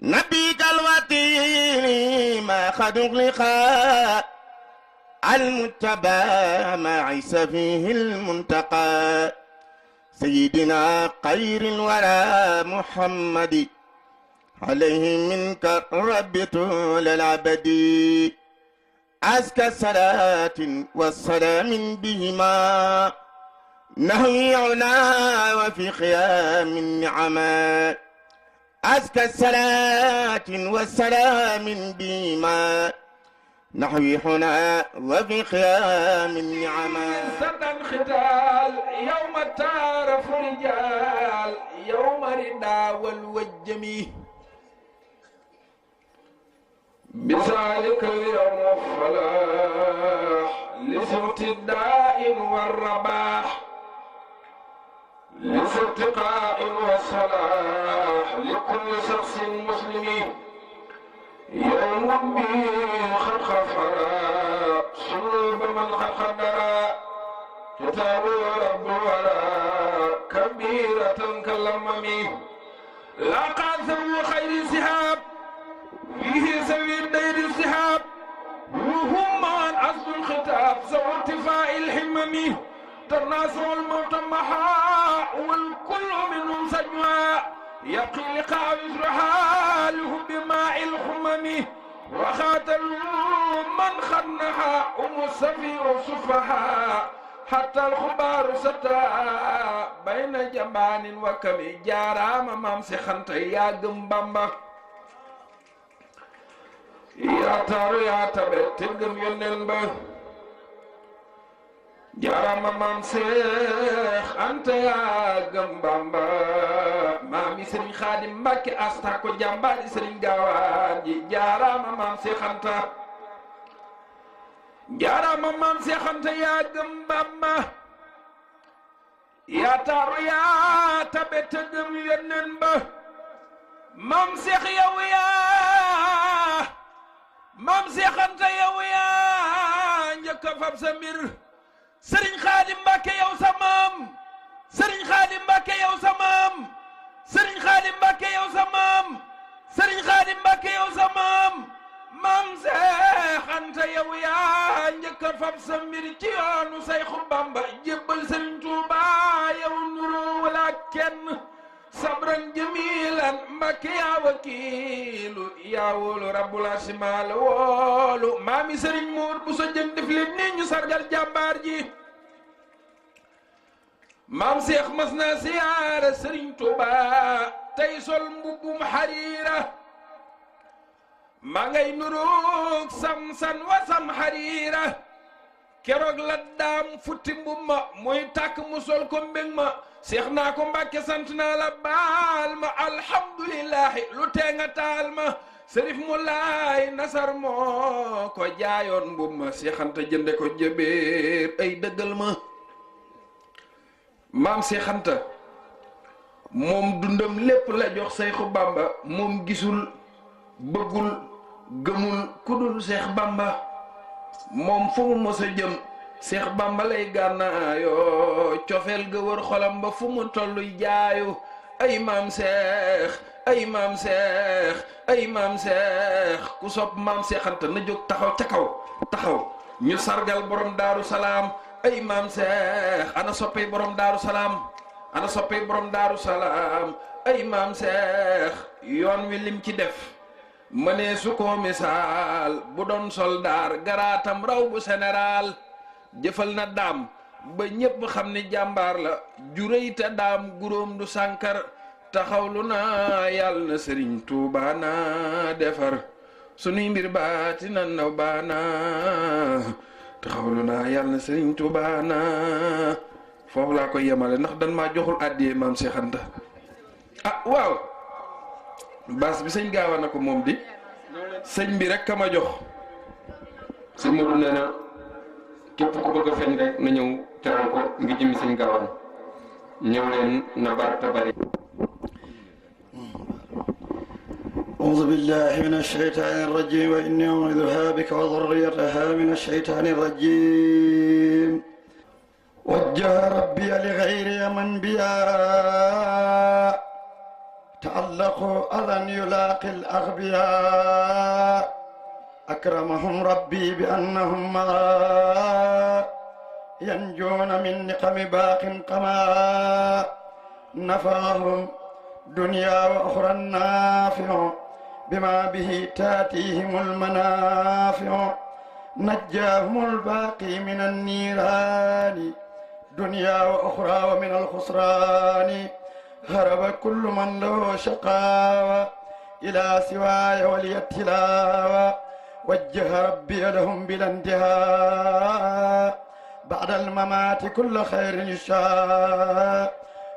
نبيك الوطين ما قد أغلق المتبى ما عيس فيه المنتقى سيدنا خير الورى محمد عليه منك رب طول العبد أزكى صلاة والسلام بهما نهوي عنا وفي خيام النعمة أزكى الصلاة والسلام بهما نحوي هنا وفي خيام النعمة سردا ختال يوم تعرف رجال يوم ردا والوجم بذلك اليوم الفلاح لصوت الداء والرباح لارتقاء وصلاح لكل شخص مسلم يوم به خلق فرا صلوب من خلق درا كتاب رب ولا كبيرة كالأمم لا قاثم خير سحاب فيه سوي الدير السحاب وهم عن أصل الخطاب سوى ارتفاع الحمم تناسوا الموت محا والكل منهم سجوا يقي لقاء يزرها له بماء الخمم وخاتلوا من خنها السفير السفهاء حتى الخبار ستا بين جبان وكم جارا مام سخنت يا جنبamba يا تارو يا تبت تجم ينبا جارا مام سخ أنت يا جنبamba مامي سرين خادم مكي أستاكو جنبا سرين جوان جارا مام سخنت jaarama maam Seex Anta yaa gëm Bamba yaa taaru yaa tabe te gëm Yonent ba maam Seex yow yaa maam Seex Anta yow yaa njëkk a fab sa mbir Sëriñ Xaadim Mbàkke yow sa maam Sëriñ Xaadim Mbàkke yow sa maam Sëriñ Xaadim Mbàkke yow sa maam Sëriñ Xaadim Mbàkke yow sa maam maam Seex Anta yow yaa njëkk a fab sa mbir ci yoonu Seexu Bamba jébbal Sëriñ Tuuba yow nuroo wala kenn sabran jamilan Mbàkke yaa wakiilu yaa wóolu rabbul asimaal woolu maami Sëriñ Moor bu sa jën def leen ni ñu sargal jàmbaar ji maam Seex mas na siyaara Sëriñ Tuuba tey sol mbubbum xariira ma ngay nuroog sam-san wa sam xariira keroog la daam futti mbumma muy tàkk mu sol ko mbég ma seex naa ko Mbàkke sant naa la baal ma alhamdulillahi lu tee nga taal ma sërif mu laay nasar moo ko jaayoon mbumma Seex Anta jënde ko jëbeer ay dëggal ma maam Seex Anta moom dundam lépp la jox Seexu Bamba moom gisul bëggul gëmul kudul Seex Bamba moom fu mu mos a jëm Seex Bamba lay gànnaayoo cofeel ga wër xolam ba fu mu tollu jaayu ay maam Seex ay maam Seex ay maam Seex ku sopp maam Seex Anta na jóg taxaw ca kaw taxaw ñu sargal borom Daaru Salaam ay maam Seex ana soppey borom Daaru Salaam ana soppey borom Daaru Salaam ay maam Seex yoon wi lim ci def mënee su ko misaal bu doon soldaar garaatam raw bu général jëfal na daam ba ñépp xam ni jàmbaar la juréy te daam guróom du sànkar taxawlu na yàlla na Sëriñ Tuuba na defar sunuy mbir baati na naw baana taxawlu na yàlla na Sëriñ Tuuba na foofu laa koy yemale ndax dan maa joxul àddiyee maam Seex Anta ah waaw baas bi sëñ gaawa na ko moom di sëñ bi rek ka ma jox. sëñ Modou nee na képp ku bëgg a feeñ rek na ñëw teral ko ngi jëmi sëñ Gaawaan ñëw leen na bar te bari. أعوذ بالله من الشيطان الرجيم وإني أعوذها بك وذريتها من الشيطان الرجيم وجه ربي لغير من بيا تعلقوا أذن يلاقي الأغبياء أكرمهم ربي بأنهم ينجون من نقم باق قما نفعهم دنيا وأخرى النافع بما به تاتيهم المنافع نجاهم الباقي من النيران دنيا وأخرى ومن الخسران هرب كل من له شقاوة إلى سواي ولي التلاوة وجه ربي لهم بلا انتهاء بعد الممات كل خير يشاء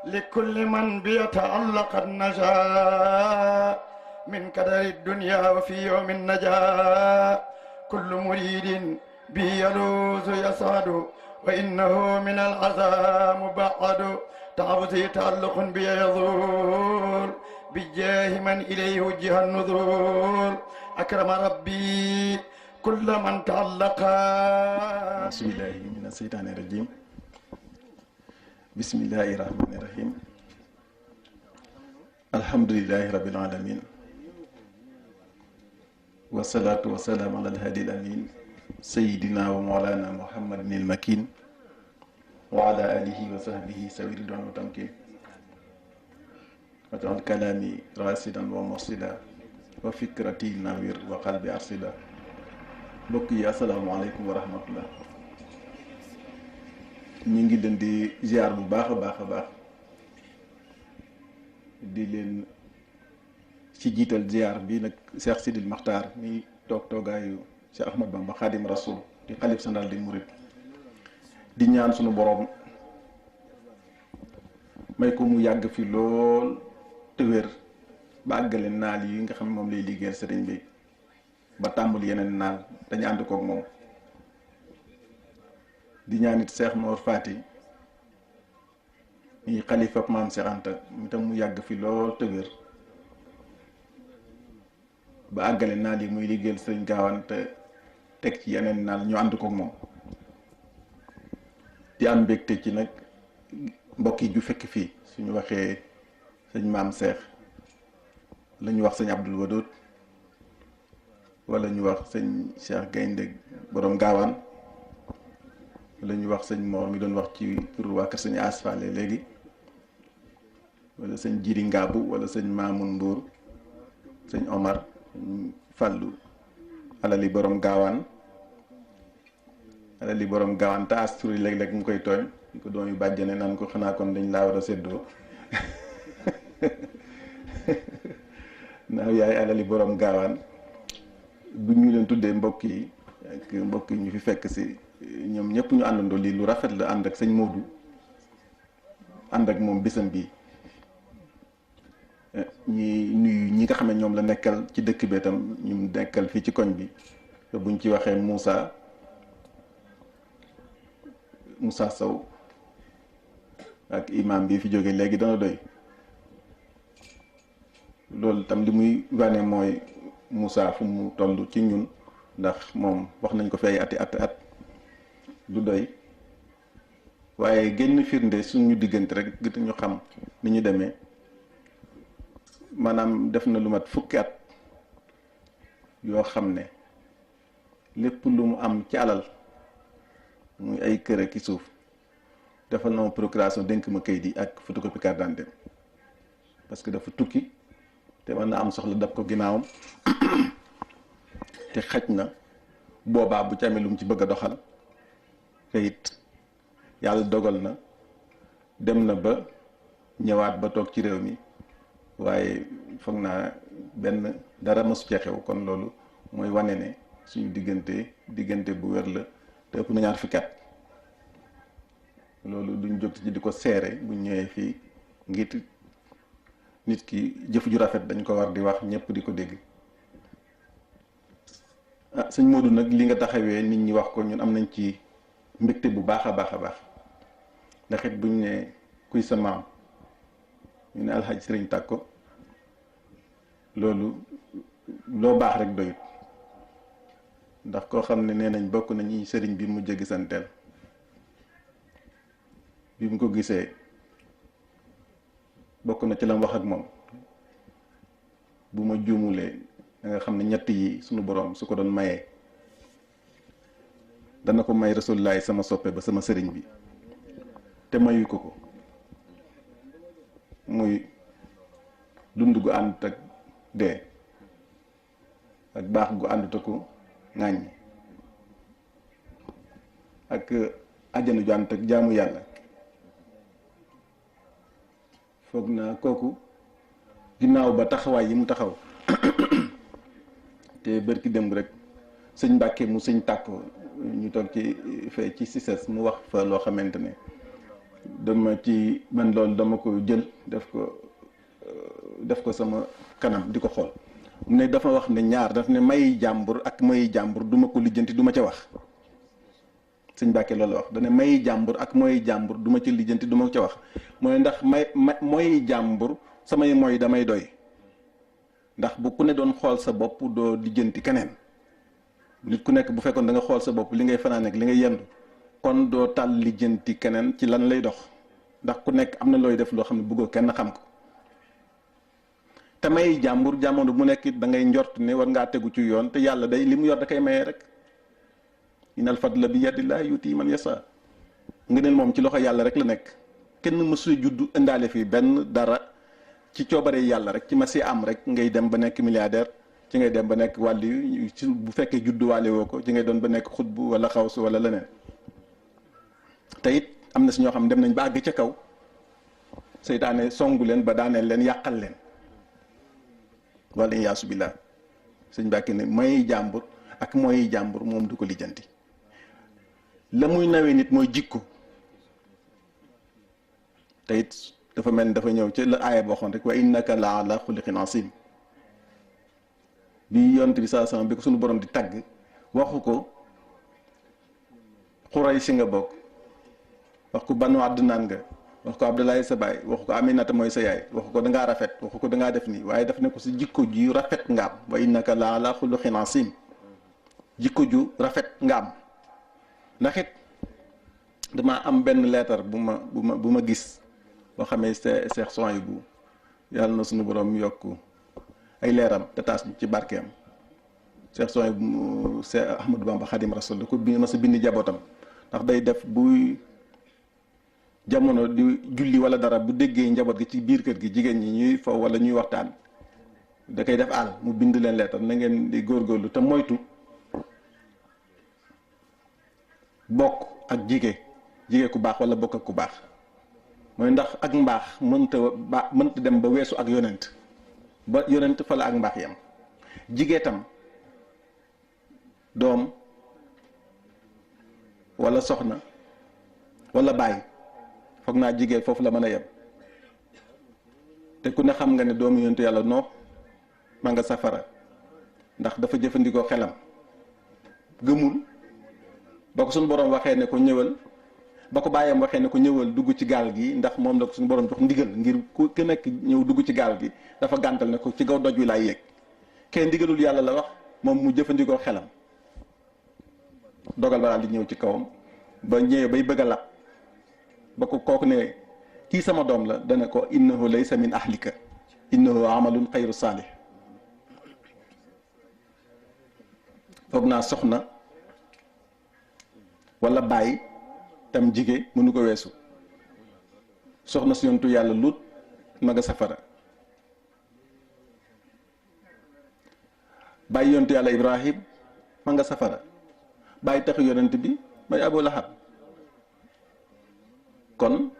لكل من بيتعلق النجاة من كدر الدنيا وفي يوم النجاة كل مريد بي يلوذ يسعد وإنه من العذاب مبعد تعبثي تعلق بي يظول بجاه من إليه وجه النذور أكرم ربي كل من تعلق. بسم الله من الشيطان الرجيم بسم الله الرحمن الرحيم الحمد لله رب العالمين والصلاة والسلام على الهادي الأمين سيدنا ومولانا محمد المكين وعلى آله وصحبه سوي الرضوان والتمكين واجعل كلامي راشدا ومرشدا وفكرتي نوير وقلبي أرشدا. mbokk yi asalaamaaleykum wa rahmatullah. ñu ngi leen di ziar bu baax a baax a baax di leen ci jiital ziar bi nag Cheikh Sidil Maxtaar mi toog toogaayu Cheikh Ahmad Bamba Xaadim Rasul di xalif général di murid di ñaan sunu borom may ko mu yàgg fi lool te wér ba àggale naal yi nga xam ne moom lay liggéeyal sëriñ bi ba tàmbali yeneen naal dañu ànd koog moom. di ñaanit Cheikh Mor Fati mi xalifa maam Cheikh Anta mi tam mu yàgg fi lool te wér ba àggale naal yi muy liggéeyal sëriñ Gaawaan te teg ci yeneen naal ñu ànd koog moom. di am mbégte ci nag mbokk yi ju fekk fii suñu waxee sëñ maam Cheikh la ñu wax sëñ Abdul Wadoud wala ñu wax sëñ Cheikh Gaynde borom Gaawaan wala ñu wax sëñ Mor mi doon wax ci pour waa kër sëñ Asfale léegi wala sëñ Jiri Ngaabu wala sëñ Maamun Mbuur sëñ Omar Fallu alali borom Gaawaan alali borom Gaawaan te as turi léeg-léeg mu koy tooñ di ko doom yu bàjjane naan ko xanaa kon dañ laa war a séddoo naaw yaay alali borom Gaawaan bu ñu leen tuddee mbokk yi ak mbokk yi ñu fi fekk si ñoom ñëpp ñu àndandoo lii lu rafet la ànd ak sëñ Modou ànd ak moom bisam bi ñi nuyu ñi nga xam ne ñoom la nekkal ci dëkk bi itam ñu nekkal fii ci koñ bi te buñ ci waxee Moussa Sow ak imam bi fi jóge léegi dana doy loolu itam li muy wane mooy Moussa fu mu toll ci ñun ndax moom wax nañ ko fi ay at du doy waaye génn firnde suñu diggante rek gëtu ñu xam ni ñu demee maanaam def na lu mat fukki at yoo xam ne lépp lu mu am ci alal muy ay kër ak suuf defal na ma procuration dénk ma kayit yi ak photocopie carte d'identité parce que dafa tukki te mën na am soxla dab ko ginnaawam te xaj na boobaa bu ci amee lu mu ci bëgg a doxal te it yàlla dogal na dem na ba ñëwaat ba toog ci réew mi waaye foog naa benn dara mësu cee xew kon loolu mooy wane ne suñu diggante bu wér la te ëpp na 2 fukki at loolu duñ jóg ci di ko seere buñ ñëwee fii ngir nit ki jëf ju rafet dañ ko war di wax ñëpp di ko dégg ah sëñ Modou nag li nga taxawee nit ñi wax ko ñun am nañ ci mbégte bu baax a baax a baax ndax it buñ ne kuy sa maam ñu ne alxaj sëriñ Tàkko loolu loo baax rek doyut ndax koo xam ne nee nañ bokk nañu sëriñ bi mu jéggi santeel bi mu ko gisee bokk na ci la wax ak moom bu ma juumulee da nga xam ne ñett yi sunu borom su ko doon mayee dana ko may rasulullaay sama soppe ba sama sëriñ bi te mayu ko ko muy dund gu ànd ak dee ak baax gu àndut ak ŋàññi ak àjjana ju ànd ak jaamu yàlla foog naa kooku ginnaaw ba taxawaay yi mu taxaw te bërki démb rek sëñ Mbàkke mu sëñ Tàkko ñu toog ci fee ci CICES mu wax fa loo xamante ne dama ci man loolu dama ko jël def ko sama kanam di ko xool mu ne dafa wax ne ñaar daf ne may jàmbur ak may jàmbur duma ko lijjanti duma ca wax sëñ Mbàkke loolu wax dana may jàmbur ak mooy jàmbur duma ci lijjanti duma ca wax mooy ndax mooy jàmbur samay mooy damay doy ndax bu ku ne doon xool sa bopp doo lijjanti keneen nit ku nekk bu fekkoon da nga xool sa bopp li ngay fanaan ak li ngay yendu kon doo tàll lijjanti keneen ci lan lay dox ndax ku nekk am na looy def loo xam ne bëggoo kenn xam ko te may jàmbur jamono bu nekk da ngay njort ne war ngaa tegu ci yoon te yàlla day li mu yor da koy mayee rek inal fadla bi yadillahi yuti man yasa nga neen moom ci loxo yàlla rek la nekk kenn mësu juddu indaale fii benn dara ci coobare yàlla rek ci ma si am rek ngay dem ba nekk milliardaire ci ngay dem ba nekk wàllu yu ci bu fekkee juddu waale woo ko ci ngay doon ba nekk xutbu wala xawsu wala leneen te it am na si ñoo xam dem nañ ba àgg ca kaw seytaane songu leen ba daaneel leen yàqal leen wala yaasu billah sëñ Mbàkke ne may jàmbur ak mooy jàmbur moom du ko lijjanti la muy nawee nit mooy jikko te it dafa mel ni dafa ñëw ci la aaya boo xoon rek wa innaka la ala xuliqin asim bi yonent bi saa sama bi ko suñu borom di tagg waxu ko xuray si nga bokk wax ko banu Adnaan nga wax ko Abdoulaye sa baay waxu ko Aminata mooy sa yaay waxu ko dangaa rafet waxu ko dangaa def nii waaye daf ne ko si jikko ji rafet nga am wa innaka la ala xuliqin asim jikko ju rafet nga am ndax it dama am benn leetar bu ma gis boo xamee Cheikh Souhaïbou yàlla na suñu borom yokk ay leeram te taas ci barkeem Cheikh Souhaïbou Cheikh Ahmadou Bamba Khadim Rasoul da ko ma sa bindi jabootam ndax day def buy jamono di julli wala dara bu déggee njaboot gi ci biir kër gi jigéen ñi ñuy fo wala ñuy waxtaan da koy def àll mu bind leen leetar na ngeen di góorgóorlu te moytu bokk ak jige ku baax wala bokk ak ku baax mooy ndax ak mbaax mënta dem ba weesu ak yonent ba yonent fa la ak mbaax yam jige tam doom wala soxna wala baay foog naa jigéen foofu la mën a yem te ku ne xam nga ne doomu yonent yàlla noo ma nga safara ndax dafa jëfandikoo xelam gëmul ba ko suñu borom waxee ne ko ñëwal ba ko bàyyam waxee ne ko ñëwal dugg ci gaal gi ndax moom la ko suñu borom jox ndigal ngir ku nekk ñëw dugg ci gaal gi dafa gàntal ne ko ci gaw doj wi laay yéeg kenn ndigalul yàlla la wax moom mu jëfandikoo xelam dogal ba daal di ñëw ci kawam ba ñëwee bay bëgg a lab ba ko kooku ne kii sama doom la dana ko innahu laysa min ahlika innahu amalun xayru saalih foog naa soxna wala bàyyi tam jige mënu ko weesu soxna si yontu yàlla lut ma nga safara bàyyi yontu yàlla ibrahim ma nga safara bàyyi taxu yonent bi may Abu Lahab kon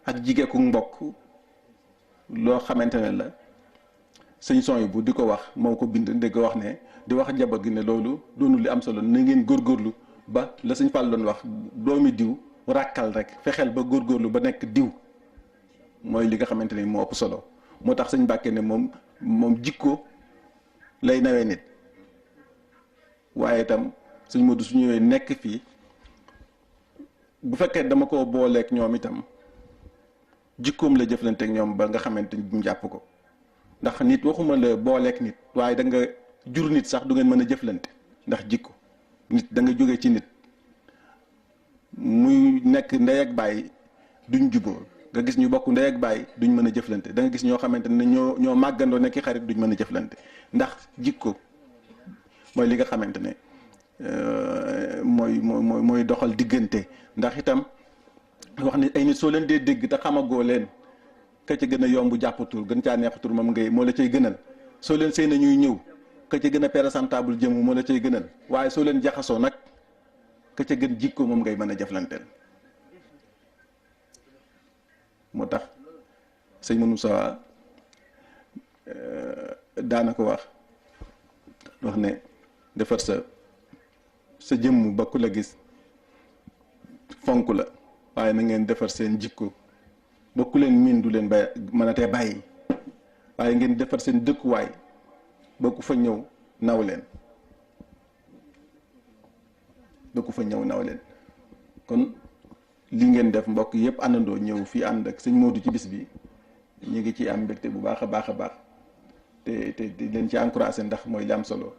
ak jige ku mbokk loo xamante ne la sëñ Souhaïbou di ko wax moo ko bind di ko wax ne di wax njaboot gi ne loolu doonul li am solo na ngeen góorgóorlu ba la sëñ Fall doon wax doomi diw ràkkal rek fexeel ba góorgóorlu ba nekk diw mooy li nga xamante ne moo ëpp solo moo tax sëñ Mbàkke ne moom jikko lay nawee nit waaye itam sëñ Modou su ñëwee nekk fii bu fekkee dama ko booleek ñoom itam jikkoom la jëflanteek ñoom ba nga xamante ni mu jàpp ko ndax nit waxuma la booleek nit waaye da nga jur nit sax du ngeen mën a jëflante ndax jikko nit da nga jóge ci nit muy nekk ndey ak baay duñ juboo nga gis ñu bokk ndey ak baay duñ mën a jëflante da nga gis ñoo xamante ne ñoo màggandoo nekki xarit duñ mën a jëflante ndax jikko mooy li nga xamante ne mooy doxal diggante. ndax itam wax ni ay nit soo leen dee dégg te xamagoo leen ka ca gën a yomb jàppatur gën caa neexatur moom ngay moo la cay gënal soo leen seen ñuy ñëw ka ca gën a présentable jëmm moo la cay gënal waaye soo leen jaxasoo nag ka ca gën jikko moom ngay mën a jëflanteel. moo tax sëñ Moussa daana ko wax ne defar sa jëmm ba ku la gis fonk la waaye na ngeen defar seen jikko ba ku leen miin du leen bay mën a tee bàyyi waaye ngeen defar seen dëkkuwaay ba ku fa ñëw naw leen kon li ngeen def mbokk yëpp àndandoo ñëw fii ànd ak sëñ Modou ci bis bi ñu ngi ci am mbégte bu baax a baax a baax te leen ci encouragé ndax mooy li am solo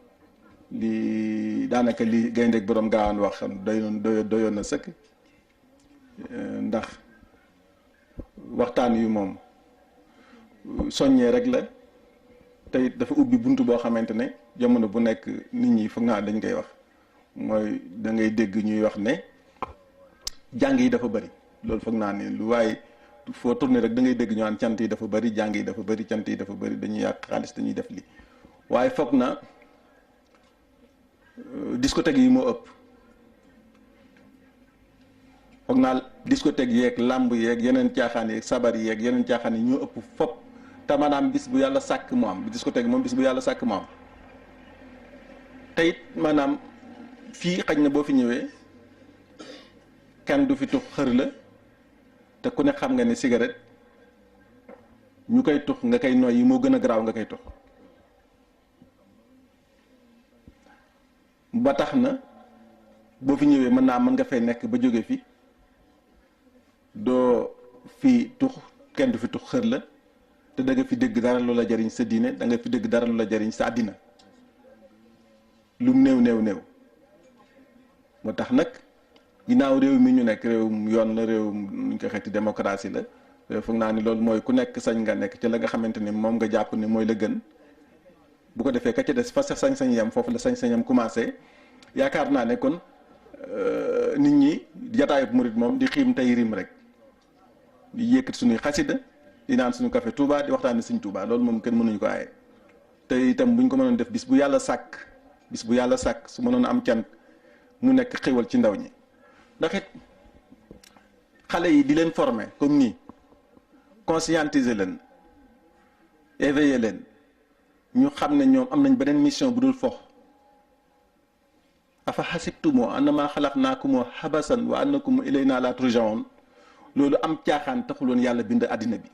li daanaka li gaynde ak borom gaawaan wax xam doyoon na sëkk ndax waxtaan yu moom soññee rek la te dafa ubbi bunt boo xamante ne jamono bu nekk nit ñi foog naa dañ koy wax mooy da ngay dégg ñuy wax ne jàng yi dafa bari loolu foog naa ne lu waaye foo tourné rek da ngay dégg ñu naan cant yi dafa bari jàng yi dafa bari cant yi dafa bari dañuy yàq xaalis dañuy def li waaye foog na discothèque yi moo ëpp foog naa discothèque yeeg làmb yeeg yeneen caaxaan yeeg sabar yeeg yeneen caaxaan yi ñoo ëpp fop te maanaam bis bu yàlla sàkk mu am discothèque moom bis bu yàlla sàkk mu am te it maanaam fii xaj na boo fi ñëwee kenn du fi tux xër la te ku ne xam nga ne cigarette ñu koy tux nga koy noy yi moo gën a garaaw nga koy tux ba tax na boo fi ñëwee mën nga fay nekk ba jóge fi doo fi tux kenn du fi tux xër la te da nga fi dégg dara lu la jariñ sa diine da nga fi dégg dara lu la jariñ sa àddina lum néew moo tax nag ginnaaw réew mi ñu nekk réewum yoon la réewum ñu ko xeeti démocratie la foog naa ni loolu mooy ku nekk sañ nga nekk ci la nga xamante ni moom nga jàpp ni mooy la gën bu ko defee ka ca des fa sa sañ-sañ yam foofu la sañ-sañam commencé yaakaar naa ne kon nit ñi jataayub murit moom di xiim tey rim rek di yëkkati suñuy xasida di naan suñu café Touba di waxtaani suñ Touba loolu moom kenn mënuñu ko aaye te itam buñ ko mënoon def bis bu yàlla sàkk su mënoon am cant mu nekk xéwal ci ndaw ñi ndax it xale yi di leen former comme nii conscientiser leen éveiller leen ñu xam ne ñoom am nañ beneen mission bu dul fox afa xasibtumoo annama xalaqnaakumoo xabasan wa annakum ilayna la turjaun loolu am caaxaan taxuloon yàlla bind àddina bi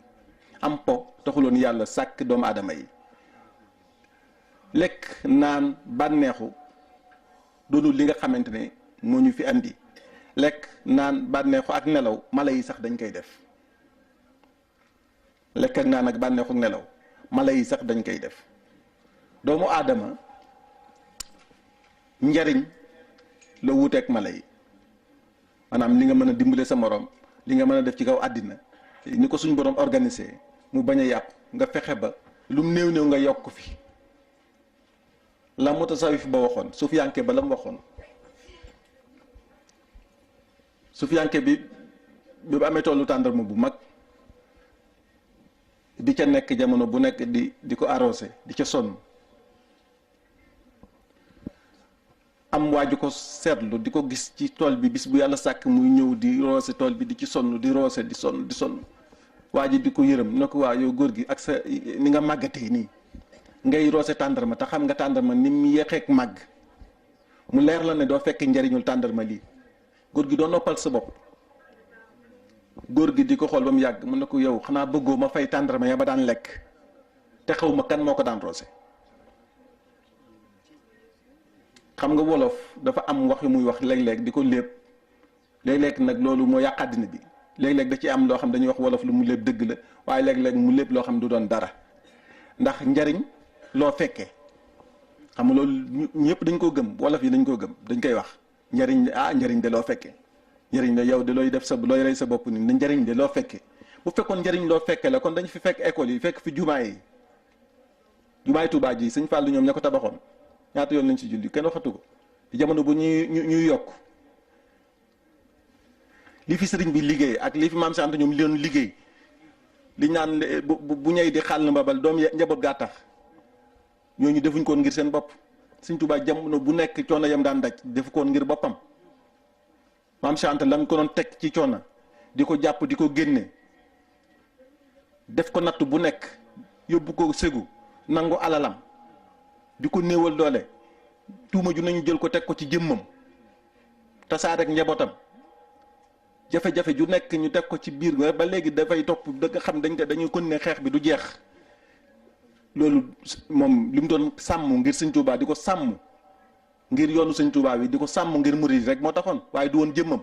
am po taxuloon yàlla sàkk doomu aadama yi lekk naan bànneexu doonul li nga xamante ne moo ñu fi andi lekk naan bànneexu ak nelaw mala yi sax dañ koy def lekk ak naan ak bànneexu ak nelaw mala yi sax dañ koy def doomu aadama njariñ la wuuteeg mala yi maanaam li nga mën a dimbale sa morom li nga mën a def ci kaw àddina ni ko suñ borom organisé mu bañ a yàqu nga fexe ba lu mu néew nga yokk fi la mutasawif ba waxoon sufiyanke ba la mu waxoon sufiyanke bi bu amee tollu tàndarma bu mag di ca nekk jamono bu nekk di ko arrosé di ca sonn am waaju ko seetlu di ko gis ci tool bi bis bu yàlla sàkk muy ñëw di roose tool bi di ci sonn di roose di sonn waa ji di ko yërëm ne ko waa yow góor gi ak sa ni nga màggatee nii ngay roose tàndarma te xam nga tàndarma ni mu yéexeek màgg mu leer la ne doo fekk njariñul tàndarma lii góor gi doo noppal sa bopp góor gi di ko xool ba mu yàgg mu ne ko yow xanaa bëggoo ma fay tàndarma ya ba daan lekk te xaw ma kan moo ko daan roose xam nga wolof dafa am wax yu muy wax léeg-léeg di ko léeb léeg-léeg nag loolu moo yàq àddina bi léeg-léeg da ci am loo xam dañuy wax wolof lu mu léeb dëgg la waaye léeg-léeg mu léeb loo xam du doon dara ndax njariñ loo fekkee xam nga loolu ñëpp dañ koo gëm wolof yi dañ koo gëm dañ koy wax njariñ njariñ de loo fekkee njariñ de yow de looy def sa looy rey sa bopp ni na njariñ de loo fekkee bu fekkoon njariñ loo fekkee la kon dañ fi fekk école yi fekk fi jumaa yi jumaay Tuubaa ji sëñ Fàllu ñoom ña ko tabaxoon ñaata yoon lañ ci julli kenn waxatu ko jamono bu ñuy yokk li fi sëriñ bi liggéey ak li fi maam si Anta ñoom leen liggéey li naan bu ñëy di xàll mbabal doom njaboot gaa tax ñooñu defuñ koon ngir seen bopp sëñ Tuubaa jamono bu nekk coono yam daan daj defu koon ngir boppam maam si Anta lam ko doon teg ci coono di ko jàpp di ko génne def ko natt bu nekk yóbbu ko ségu nangu alalam di ko néewal doole tuuma ju nañu jël ko teg ko ci jëmmam tasaare ak njabootam jafe-jafe ju nekk ñu teg ko ci biir ba léegi dafay topp da nga xam dañuy continuer xeex bi du jeex loolu moom li mu doon sàmm ngir sëñ Tuubaa di ko sàmm ngir yoonu sëñ Tuubaa bi di ko sàmm ngir murid rek moo taxoon waaye du woon jëmmam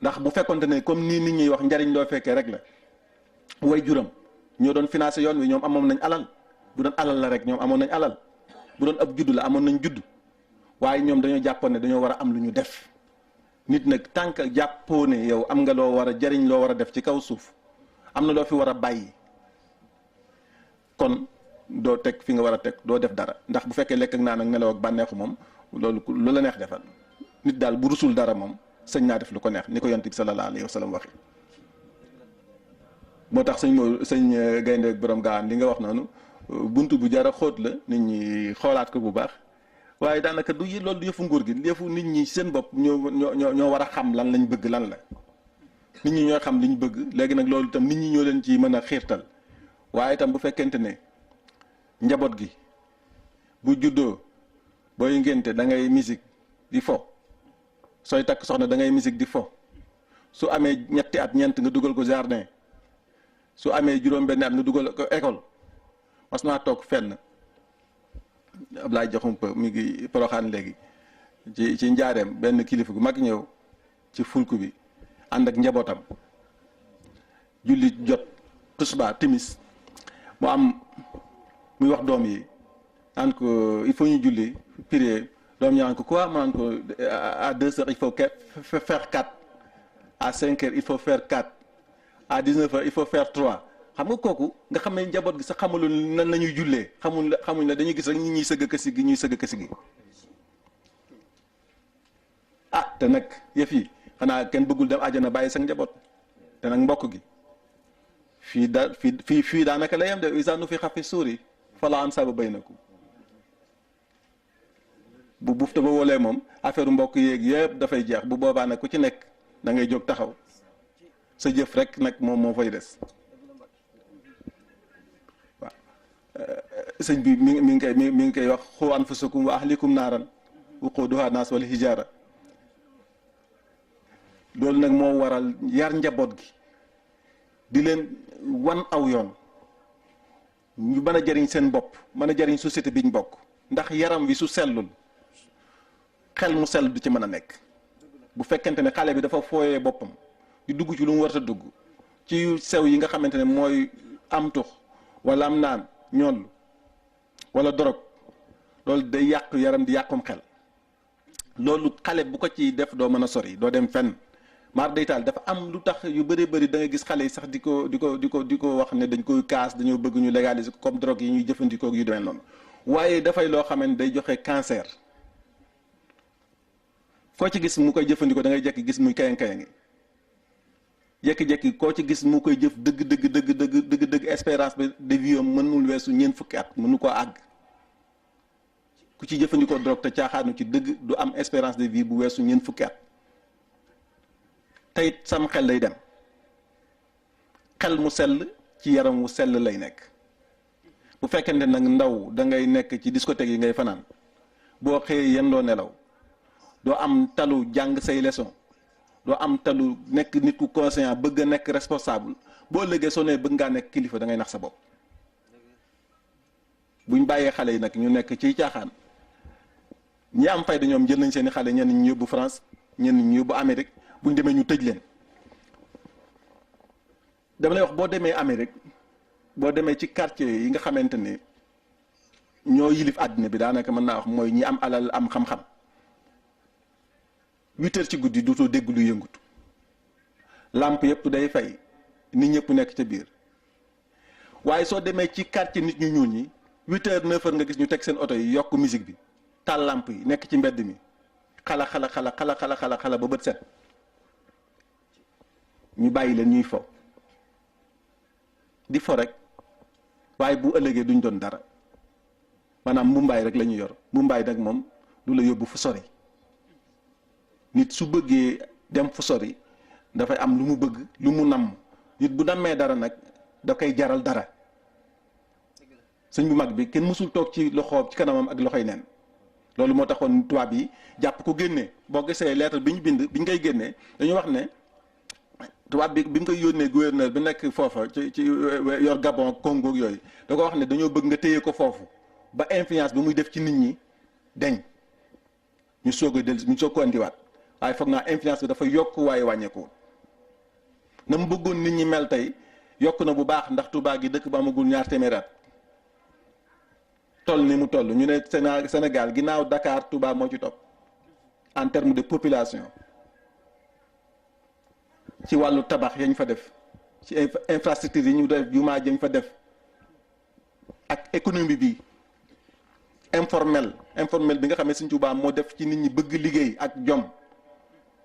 ndax bu fekkonte ne comme nii nit ñuy wax njariñ loo fekkee rek la way juram ñoo doon financé yoon wi ñoom amoon nañ alal bu doon alal la rek ñoom amoon nañ alal bu doon ab judd la amoon nañ judd waaye ñoom dañoo jàppoon ne dañoo war a am lu ñu def nit nag tant que jàppoo ne yow am nga loo war a jariñ loo war a def ci kaw suuf am na loo fi war a bàyyi kon doo teg fi nga war a teg doo def dara ndax bu fekkee lekk ak naan ak nelaw ak bànneexu moom loolu lu la neex defal nit daal bu rusul dara moom sëñ naa def lu ko neex ni ko yonent bi sallallahu alayhi wa sallam waxi moo tax sëñ gaynde borom gaawaan li nga wax noonu bunt bu jara xóot la nit ñi xoolaat ko bu baax waaye daanaka du loolu du yëfu nguur gi yëfu nit ñi seen bopp ñoo war a xam lan lañ bëgg lan la nit ñi ñooy xam li ñu bëgg léegi nag loolu itam nit ñi ñoo leen ci mën a xiirtal waaye itam bu fekkente ne njaboot gi bu juddoo booy ngénte da ngay musique di fo sooy takk soxna da ngay musique di fo su amee ñetti at ñeent nga dugal ko jardin su amee juróom-benn at nga dugal ko école mas naa toog fenn Ablaye Jaxumpa mi ngi Poroxaan léegi ci njaareem benn kilifa gu mag ñëw ci fulku bi ànd ak njabootam julli jot tusba timis mu am muy wax doom yi naan ko il faut ñu julli prier doom ñi naan ko quoi mu naan ko à 2 heures il faut faire 4 à 5 heures il faut faire 4 à 19 heures il faut faire 3 xam nga kooku nga xam ne njaboot gi sax xamul nan la ñuy jullee xamuñ la dañuy gis rek ñi ñuy sëgg kasi gi ñuy sëgg kasi gi te nag yëf yi xanaa kenn bëggul dem àjjana bàyyi sa njaboot te nag mbokk gi fii daanaka la yem de isa nu fi xafi suuri fala ansaaba baynakum bu bufta ba woolee moom affaire mbokk yéeg yëpp dafay jeex bu boobaa nag ku ci nekk da ngay jóg taxaw sa jëf rek nag moom moo fay des waaw sëñ bi mi ngi koy wax xu anfusakum wa ahlikum naaran waquuduhaa naas wal hijaara loolu nag moo waral yar njaboot gi di leen wan aw yoon ñu mën a jëriñ seen bopp mën a jëriñ société biñ bokk ndax yaram wi su sellul xel mu sell du ci mën a nekk bu fekkente ne xale bi dafa fooyee boppam di dugg ci lu mu war a dugg ci sew yi nga xamante ne mooy am tux wala am naan ñoll wala dorog loolu day yàq yaram di yàqum xel loolu xale bu ko ci def doo mën a sori doo dem fenn maar daytaal dafa am lu tax yu bëri bëri da nga gis xale yi sax di ko wax ne dañ koy kaas dañoo bëgg ñu légaliser ko comme drogue yi ñuy jëfandikoo yu demee noonu waaye dafay loo xam ne day joxe cancer koo ci gis mu koy jëfandikoo da ngay jekki gis muy kayang-kayangi jekki-jekki koo ci gis mu koy jëf dëgg espérance de vie am mënul weesu ñeent fukki at mënu ko àgg ku ci jëfandikoo drogue te caaxaanu ci dëgg du am espérance de vie bu weesu ñeent fukki at teyit sam xel lay dem xel mu sell ci yaram wu sell lay nekk bu fekkente nag ndaw da ngay nekk ci discothèque yi ngay fanaan boo xëyee yendoo nelaw doo am talu jàng say leçon doo am talu nekk nit ku conscient bëgg a nekk responsable boo ëllëgee soo nee bëgg ngaa nekk kilifa da ngay nax sa bopp buñ bàyyee xale yi nag ñu nekk ci caaxaan ñi am fayda ñoom jël nañ seen i xale ñenn ñu yóbbu France ñenn ñu yóbbu Amérique buñ demee ñu tëj leen. dama lay wax boo demee Amérique boo demee ci quartier yi nga xamante ne ñoo yilif àddina bi daanaka mën naa wax mooy ñi am alal am xam-xam 8 heures ci guddi dootoo dégg lu yëngutu lampe yëpp day fay nit ñëpp nekk ca biir waaye soo demee ci quartier nit ñu ñuul ñi 8 heures 9 heures nga gis ñu teg seen oto yi yokk musique bi taal lampe yi nekk ci mbedd mi xala ba bët set ñu bàyyi leen ñuy fo di fo rek waaye bu ëllëgee duñ doon dara maanaam mbumbaay rek la ñu yor mbumbaay nag moom du la yóbbu fu sori nit su bëggee dem fu sori dafay am lu mu bëgg lu mu namm nit bu nammee dara nag da koy jaral dara sëñ bu mag bi kenn mësul toog ci loxo ci kanamam ak loxoy neen loolu moo taxoon tubaab yi jàpp ko génnee boo gisee lettre bi ñu bind bi ñu koy génnee dañu wax ne tubaab bi mu koy yónnee gouverneur bi nekk foofa ci yor Gabon Congo yooyu da ko wax ne dañoo bëgg nga téye ko foofu ba influence bi muy def ci nit ñi deñ ñu soog a dellu ñu soog ko andiwaat waaye foog naa influence bi dafa yokk waaye wàññeeku na mu bëggoon nit ñi mel tey yokk na bu baax ndax Touba gi dëkk ba amagul 2 téeméeri at toll ni mu toll ñu ne Sénégal ginnaaw Dakar Touba moo ci topp en terme de population ci wàllu tabax yañ fa def ci infrastructure yi ñu def jumaa jañ fa def ak économie bi informel bi nga xam ne Sëñ Tuubaa moo def ci nit ñi bëgg liggéey ak jom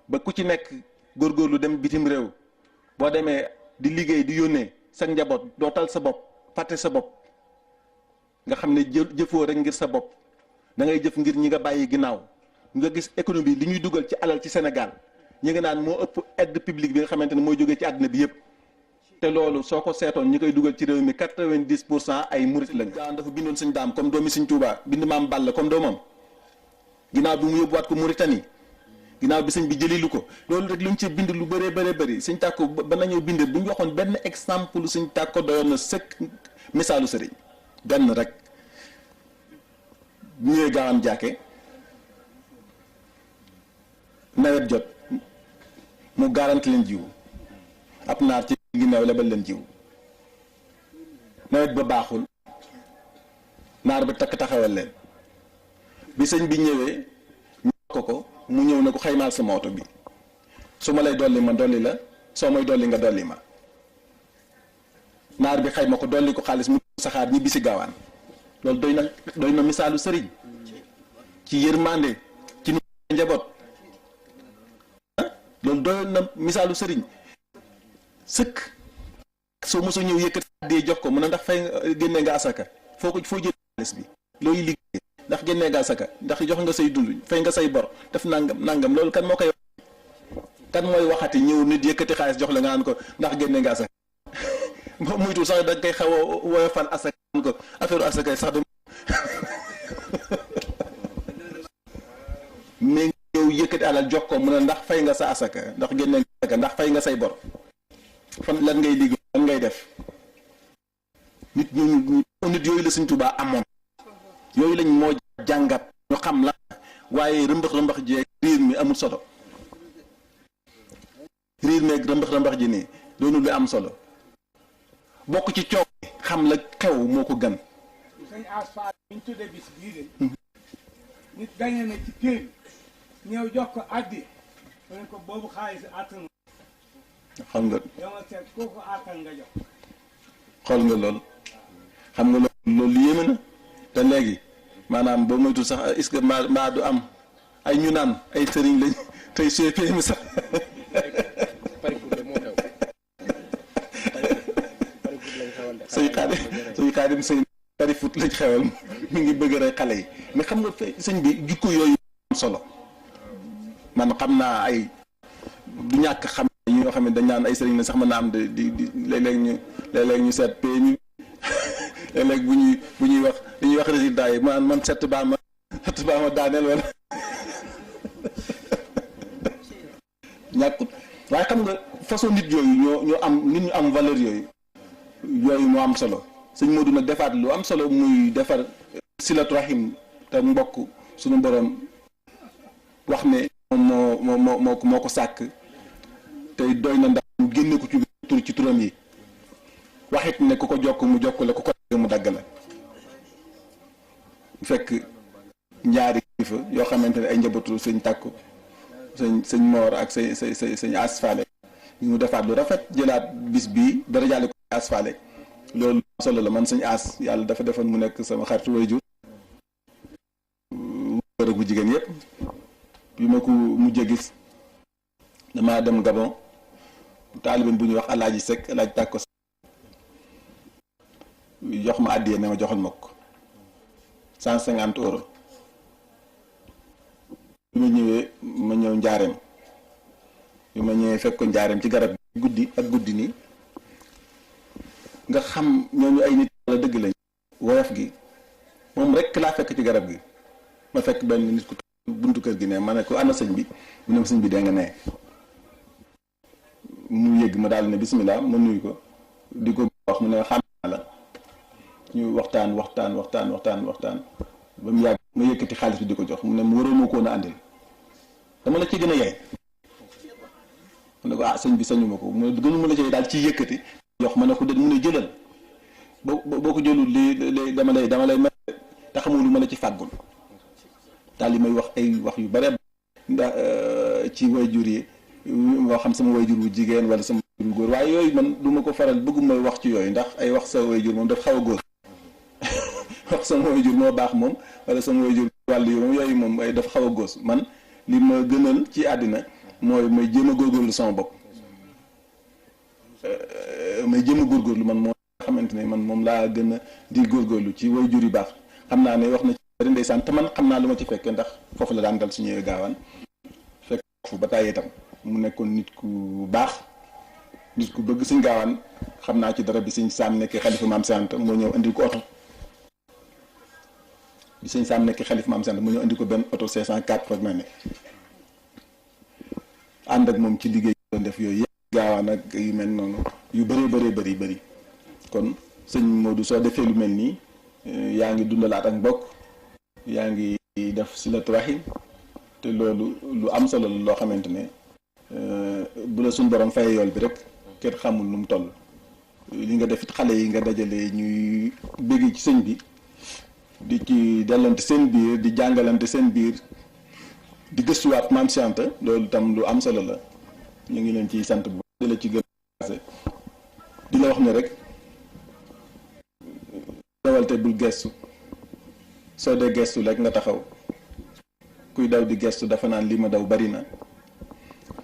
ba ku ci nekk góorgóorlu dem bitim réew boo demee di liggéey di yónnee sa njaboot doo tal sa bopp fàtte sa bopp nga xam ne jëfoo rek ngir sa bopp da ngay jëf ngir ñi nga bàyyi ginnaaw nga gis économie li ñuy dugal ci alal ci Sénégal ñi nga naan moo ëpp aide publique bi nga xamante ne mooy jógee ci àddina bi yëpp te loolu soo ko seetoon ñi koy dugal ci réew mi 90% ay murit lañu. dafa bindoon Sëñ Daam comme doomi Sëñ Tuubaa bind Maam Balla comme doomam ginnaaw bi mu yóbbuwaat ko Mauritanie ginnaaw bi sëñ bi jëlilu ko loolu rek lu ñu ci bind lu bëree bëri Sëñ Tàkko ba nañoo bind bu ñu waxoon benn exemple Sëñ Tàkko doyoon na sëkk misaalu sëriñ benn rek bu ñëwee gaawaan jaake nawet jot mu garanti leen jiw ab naar ci ginnaaw lebal leen jiw nawet ba baaxul naar ba takk taxawal leen bi sëñ bi ñëwee ñu ko mu ñëw na ko xaymaal sama oto bi su ma lay dolli ma dolli la soo may dolli nga dolli ma naar bi xayma ko dolli ko xaalis mu saxaar ñibbi si gaawaan loolu doy na misaalu sëriñ ci yërmande ci nu njaboot loolu doy na misaalu sëriñ sëkk soo mosoo ñëw yëkkati dee jox ko mu ne ndax fay génnee nga asaka foo jël xaalis bi looy liggéey ndax génnee nga asaka ndax jox nga say dund fay nga say bor def nangam loolu kan moo koy kan mooy waxati ñëw nit yëkkati xaalis jox la nga naan ko ndax génnee nga asaka muytu sax da nga koy xaw a woyofal asaka naan ko affaire asaka sax de mais ñëw yëkkati alal jox ko mu ne ndax fay nga sa asaka ndax génnee nga asaka ndax fay nga say bor fan lan ngay liggéey lan ngay def nit yooyu la Sëñ Tuubaa amoon yooyu lañ moo jàngat ñu xam la waaye rëmbax jeeg riir mi amul solo riir meeg rëmbax ji nii doonu lu am solo bokk ci coow xam la xew moo ko gën. sëñ Asfa ñu tudde bis bii de nit gañe na ci téel ñëw jox ko addi mu ne ko boobu xaalis attan xam nga dama seet kooku attan nga jox xool nga lool xam nga loolu yéeme na te léegi maanaam boo moytu sax est-ce que mbaa du am ay ñu naan ay sëriñ lañ tey CP mi sax suy xaadim sëy pari foot lañ xewal mi ngi bëgg rek xale yi mais xam nga sëñ bi jukko yooyu am solo man xam naa ay du ñàkk xam ñi nga xam ne dañ naan ay sëriñ la sax mën naa am di léeg-léeg ñu seet pay ñu léeg-léeg bu ñuy wax dañuy wax résultat yi man sett baa ma daaneel wala ñàkkut waaye xam nga façon nit yooyu ñoo am nit ñu am valeur yooyu moo am solo sëñ Modou nag defaat lu am solo muy defar silatu rahim te mbokk suñu borom wax ne moo ko sàkk tey doy na ndax mu génne ko ci turam yi waxit ne ku ko jokk mu jokk la ku ko dagg mu dagg la fekk ñaari kilifa yoo xamante ne ay njabootu sëñ Tàkku sëñ Moor ak sëñ Asfaale ñu defaat lu rafet jëlaat bis bii dara jaale ko Asfaale loolu solo la man sëñ As yàlla dafa defoon mu nekk sama xaritu waajur góor ak bu jigéen yëpp bi ma ko mujjee gis damaa dem Gabon taaliben bu ñuy wax Alaaji Sekk Alaaji Tàkko jox ma àddiya ne ma joxal ma ko 150 euros bi ma ñëwee ma ñëw njaareem bi ma ñëwee fekk ko njaareem ci garab bi guddi nii nga xam ñooñu ay nit la dëgg lañ woyof gi moom rek laa fekk ci garab gi ma fekk benn nit ku buntu kër gi ne ma ne ko ana sëñ bi mu ne ma sëñ bi dee nga nee mu yëgg ma daal ne bismillah ma nuyu ko di ko wax mu ne xam naa la ñu waxtaan ba mu yàgg ma yëkkati xaalis bi di ko jox mu ne mu waroo ma ko woon a àndil dama la ci gën a yey mu ne ko ah sëñ bi sañu ma ko mu ne gënu ma la ci daal ci yëkkati jox ma ne ko de mu ne jëlal boo ko jëlul li dama lay mer te xamul lu ma la ci fàggul daal li may wax ay wax yu bare ndax ci waajur yi moo xam sama waajur bu jigéen wala sama waajur bu góor waaye yooyu man du ma ko faral bëgguma wax ci yooyu ndax ay wax sa waajur moom daf xaw a góor wax sama waajur moo baax moom wala sama waajur wàll yi moom yooyu moom ay dafa xaw a góos man li ma gënal ci àddina mooy jéem a góorgóorlu sama bopp may jéem a góorgóorlu man moo xamante ne man moom laa gën a di góorgóorlu ci waajur yu baax xam naa ne wax na ci bari ndeysaan te man xam naa lu ma ci fekkee ndax foofu la daan dal suñu gaawaan fekk foofu ba tàyyee itam mu nekkoon nit ku baax nit ku bëgg suñ gaawaan xam naa ci dara bi suñ saam nekkee xalifa maam sant moo ñëw andil ko oto bi suñ saam nekkee xalifa maam sant moo ñëw andil ko benn oto 504 foog naa ne ànd ak moom ci liggéey doon def yooyu yëpp gaawaan ak yu mel noonu yu bëri kon sëñ Modou soo defee lu mel nii yaa ngi dundalaat ak mbokk yaa ngi def silatu rahim te loolu lu am solo la loo xamante ne bu la suñ borom fay yool bi rek kenn xamul nu mu toll li nga def it xale yi nga dajale ñuy bëgg ci sëñ bi di ci dellante seen biir di jàngalante seen biir di gëstuwaat maam Cheikh Anta loolu tam lu am solo la ñu ngi leen ciy sant bu di la ci gën di la wax ne rek dawal te bul gestu soo dee gestu rek nga taxaw kuy daw di gestu dafa naan li ma daw bari na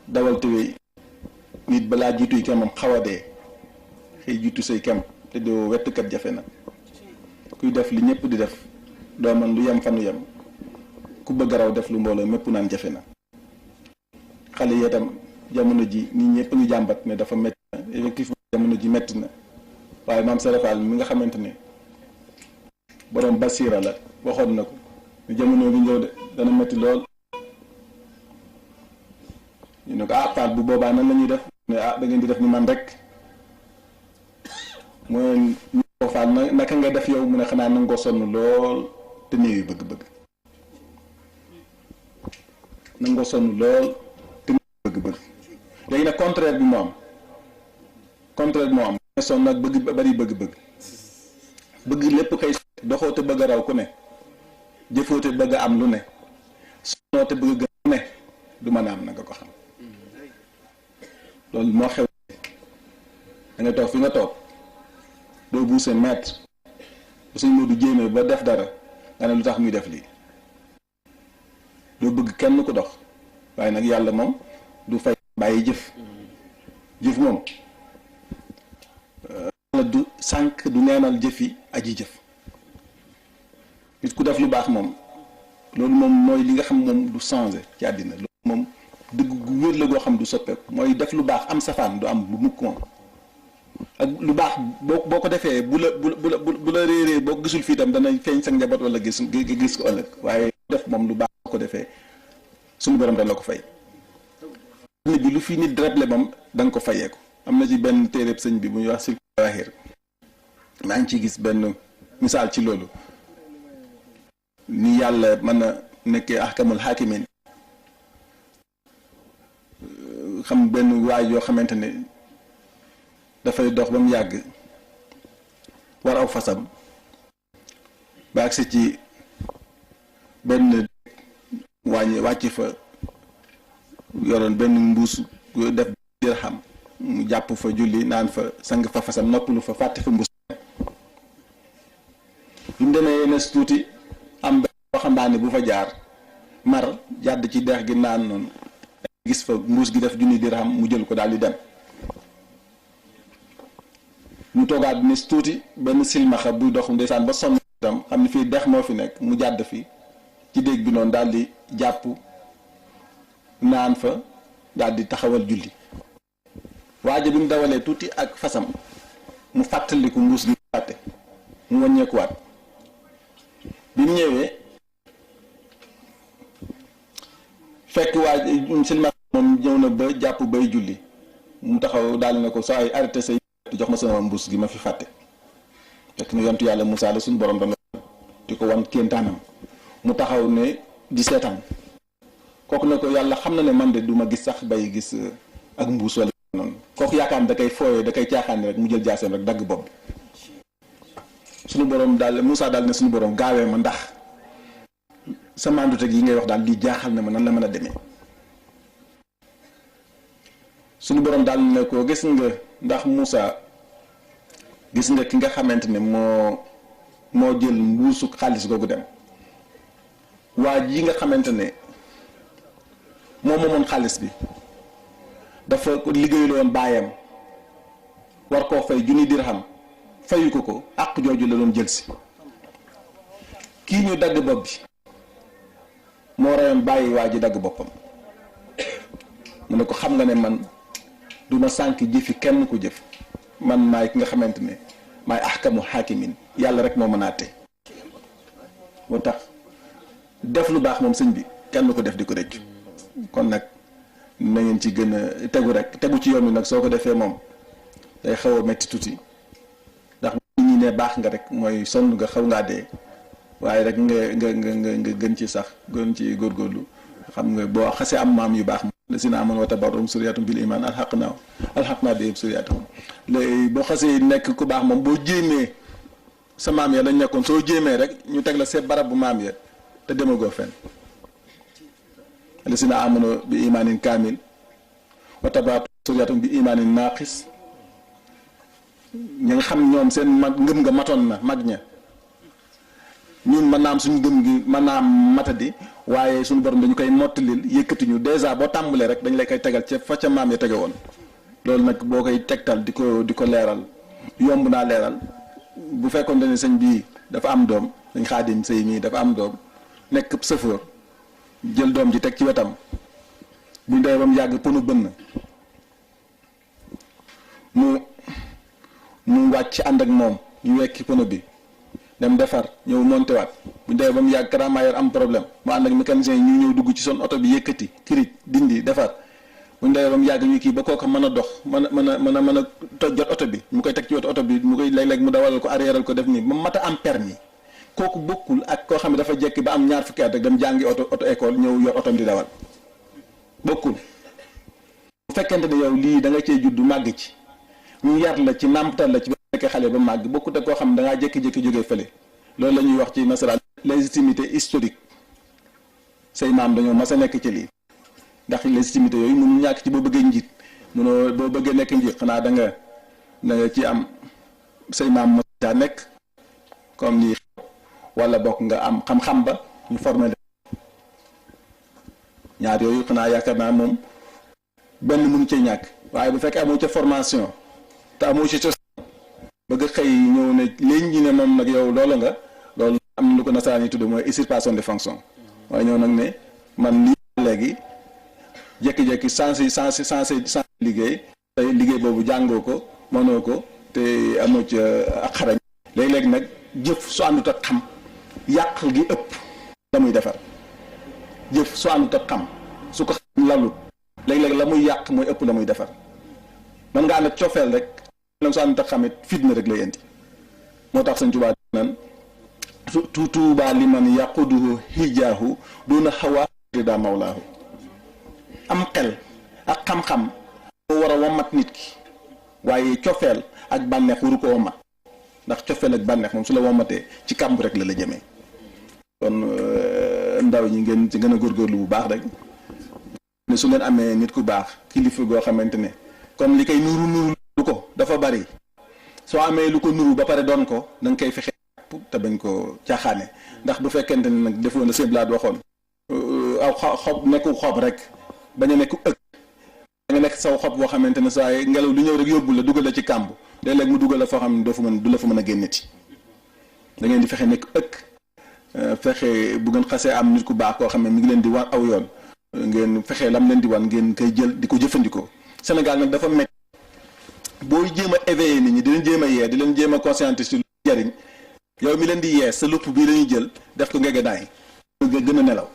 dawal te wéy nit balaa jiituy kemam xaw a dee xëy jiitu say kem te doo wettkat jafe na kuy def li ñëpp di def doo man lu yem fanu yem ku bëgg raw def lu mbooloo mépp naan jafe na xale yi itam jamono ji nit ñëpp ngi jàmbat ne dafa metti na effectivement jamono ji metti na waaye maam Serafal mi nga xamante ne borom basiira la waxoon na ko jamono bi ñëw de dana metti lool ñu ne ko Faal bu boobaa nan la ñuy def ne da ngeen di def ni man rek mooy ñu ko Faal naka nga def yow mu ne xanaa nangoo sonn lool te néew bëgg-bëgg nangoo sonn lool te néew bëgg-bëgg léegi nag contraire bi moo am sonn nag bëgg bari bëgg-bëgg bëgg lépp kay doxoo te bëgg a raw ku ne jëfoo te bëgg a am lu ne sonnoo te bëgg a gën lu ne du mën a am na nga ko xam loolu moo xew da nga toog fi nga toog doo buuse mètre bu suñ Modou jéemee ba def dara nga ne lu tax muy def lii doo bëgg kenn ku dox waaye nag yàlla moom du fay bàyyi jëf moom du sànq du neenal jëfi aji jëf nit ku def lu baax moom loolu moom mooy li nga xam moom du changé ci àddina loolu moom dëgg gu wér la goo xam du soppeeku mooy def lu baax am safaan du am bu mukk moom ak lu baax boo ko defee bu la réeree boo ko gisul fii tam dana feeñ sa njaboot wala gis ko ëllëg waaye def moom lu baax boo ko defee suñu borom dana la ko fay nit bi lu fii nit dreble moom da nga ko fayee ko am na ci benn téeréb sëñ bi bu ñuy wax Silkul Jawahir maa ngi ciy gis benn misaal ci loolu ni yàlla mën a nekkee ahkamul hakimin xam benn waay yoo xamante ne dafay dox ba mu yàgg war aw fasam ba agsi ci benn wàcc fa yoroon benn mbuus def dirham mu jàpp fa julli naan fa sang fa fasam noppalu fa fàtte fa mbuus bi mu demee nes tuuti am benn waxambaane bu fa jaar mar jàdd ci dex gi naan noonu gis fa mbuus gi def junni dirham mu jël ko daal di dem mu toogaat nes tuuti benn silmaxa buy dox ndeysaan ba sonn tam xam ne fii dex moo fi nekk mu jàdd fi ci déeg bi noonu daal di jàpp naan fa daal di taxawal julli waaja bi mu dawalee tuuti ak fasam mu fàttaliku mbuus gi fàtte mu wàññeekuwaat bi mu ñëwee fekk waaj silmaxa moom ñëw na ba jàpp bay julli mu taxaw daal na ko saa ay arrêté say jox ma sama mbuus gi ma fi fàtte fekk na yontu yàlla Moussa la suñu borom doon di ko wan kéentaanam mu taxaw ne di seetaan kooku ne ko yàlla xam na ne man de du ma gis sax bay gis ak mbuus wala noonu kooku yaakaar da koy fooyee da koy caaxaan rek mu jël jaaseem rek dagg bopp bi suñu borom daal Moussa daal ne suñu borom gaawee ma ndax sa mandute yi ngay wax daal lii jaaxal na ma nan la mën a demee suñu borom daal ne ko gis nga ndax Moussa gis nga ki nga xamante ne moo jël mbuusu xaalis googu dem waa ji nga xamante ne moo moomoon xaalis bi dafa liggéeyul woon baayam war koo fay junni dirham fayu ko àq jooju la doon jël si kii ñu dagg bopp bi moo reyoon bàyyi waa ji dagg boppam mu ne ko xam nga ne man du ma sànk jëfi kenn ku jëf man maay ki nga xamante ne maay ahkamu hakimin yàlla rek moo mën a àtte moo tax def lu baax moom sëñ bi kenn ko def di ko rëccu kon nag na ngeen ci gën a tegu rek tegu ci yoon wi nag soo ko defee moom day xaw a metti tuuti ndax nit ñi ne baax nga rek mooy sonn nga xaw ngaa dee waaye rek nga gën ci sax gën ci góorgóorlu xam nga boo xasee am maam yu baax la si na amoon wa tabarrum suryatum bil iman alxaq naa bi suryatum léegi boo xasee nekk ku baax moom boo jéemee sa maam ya dañ nekkoon soo jéemee rek ñu teg la seet barab bu maam ya te demagoo fenn la si na amoon bi imanin kaamil wa tabarrum suryatum bi imanin naaqis ñi nga xam ñoom seen ngëm nga matoon na mag ña ñun mën naa am suñu gëm gi mën naa am matadi waaye suñu borom dañu koy mottalil yëkkati ñu dèjà boo tàmbalee rek dañ lay koy tegal ca fa ca maam ya tege woon loolu nag boo koy tegtal di ko leeral yomb naa leeral bu fekkoon ne sëñ bii dafa am doom dañ xaadim sëy mii dafa am doom nekk sëfoor jël doom ji teg ci wetam buñ dee ba mu yàgg pënu bënn mu wàcc ànd ak moom ñu wekki pënu bi dem defar ñëw monté waat bu dee ba mu yàgg karamayor am problème mu ànd ak mécanicien yi ñu ñëw dugg ci son oto bi yëkkati kirij dindi defar bu dee ba mu yàgg ñu kii ba kooku mën a dox mën a toj jot oto bi mu koy teg ci wetu oto bi mu koy léeg-léeg mu dawalal ko arrièreal ko def nii ba mat a am permis kooku bokkul ak koo xam ne dafa jekki ba am ñaar fukki at rek dem jàngi oto école ñëw yor otom di dawal bokkul. bu fekkente ne yow lii da nga cee juddu màgg ci ñu yar la ci nàmpatal la ci ba nekk xale ba màgg bokkut ak koo xam ne da ngaa jékki-jékki jógee fële loolu la ñuy wax ci nasaraan légitimité historique say maam dañoo mas a nekk ci lii ndax légitimité yooyu mënu ñàkk ci boo bëggee njiit mënoo boo bëggee nekk njiit xanaa da nga ci am say maam mas caa nekk comme lii wala bokk nga am xam-xam ba ñu formé ñaar yooyu xanaa yaakaar naa moom benn mënu cee ñàkk waaye bu fekkee amoo ca formation te amoo ci bëgg xëy ñëw ne léegi ñi ne moom nag yow loolu nga loolu am na lu ko nasaraan yi tudde mooy usurpation de fonction waaye ñëw nag ne man lii léegi jékki-jékki sensé liggéey tey liggéey boobu jàngoo ko mënoo ko te amoo ca ak xarañ léegi-léegi nag jëf su àndut ak xam yàq gi ëpp la muy defar jëf su àndut ak xam su ko xam lalut léegi-léegi la muy yàq mooy ëpp la muy defar man nga ànd ak cofeel rek lam su àndut ak xamit fitna rek lay indi moo tax Sëñ Tuubaa nan tuubaa liman yaquduhu hijaahu duna xawaa rida mawlaahu am xel ak xam-xam moo war a wommat nit ki waaye cofeel ak bànneex waru ko wommat ndax cofeel ak bànneex moom su la wommatee ci kàmb rek la jëmee kon ndaw ñi ngeen ci gën a góorgóorlu bu baax rek ne su ngeen amee nit ku baax kilifa goo xamante ne kon li koy nuru lu ko dafa bari soo amee lu ko nuru ba pare doon ko da nga koy fexe te bañ ko caaxaane ndax bu fekkente ne nag defoon na seen blaat waxoon aw xob nekku xob rek bañ a nekku ëkk da nga nekk saw xob boo xamante ne saa ngelaw lu ñëw rek yóbbu la dugal la ci kàmb léeg-léeg mu dugal la foo xam ne doo fa mën du la fa mën a génneti da ngeen di fexe nekk ëkk fexe bu ngeen xasee am nit ku baax koo xam ne mi ngi leen di wan aw yoon ngeen fexe lam leen di wan ngeen koy jël di ko jëfandikoo Sénégal nag dafa métti booy jéem a éveiller nit ñi di leen jéem a yee di leen jéem a conscientiser lu jariñ yow mi leen di yee sa lupp bii lañuy jël def ko ngegenaay nga gën a nelaw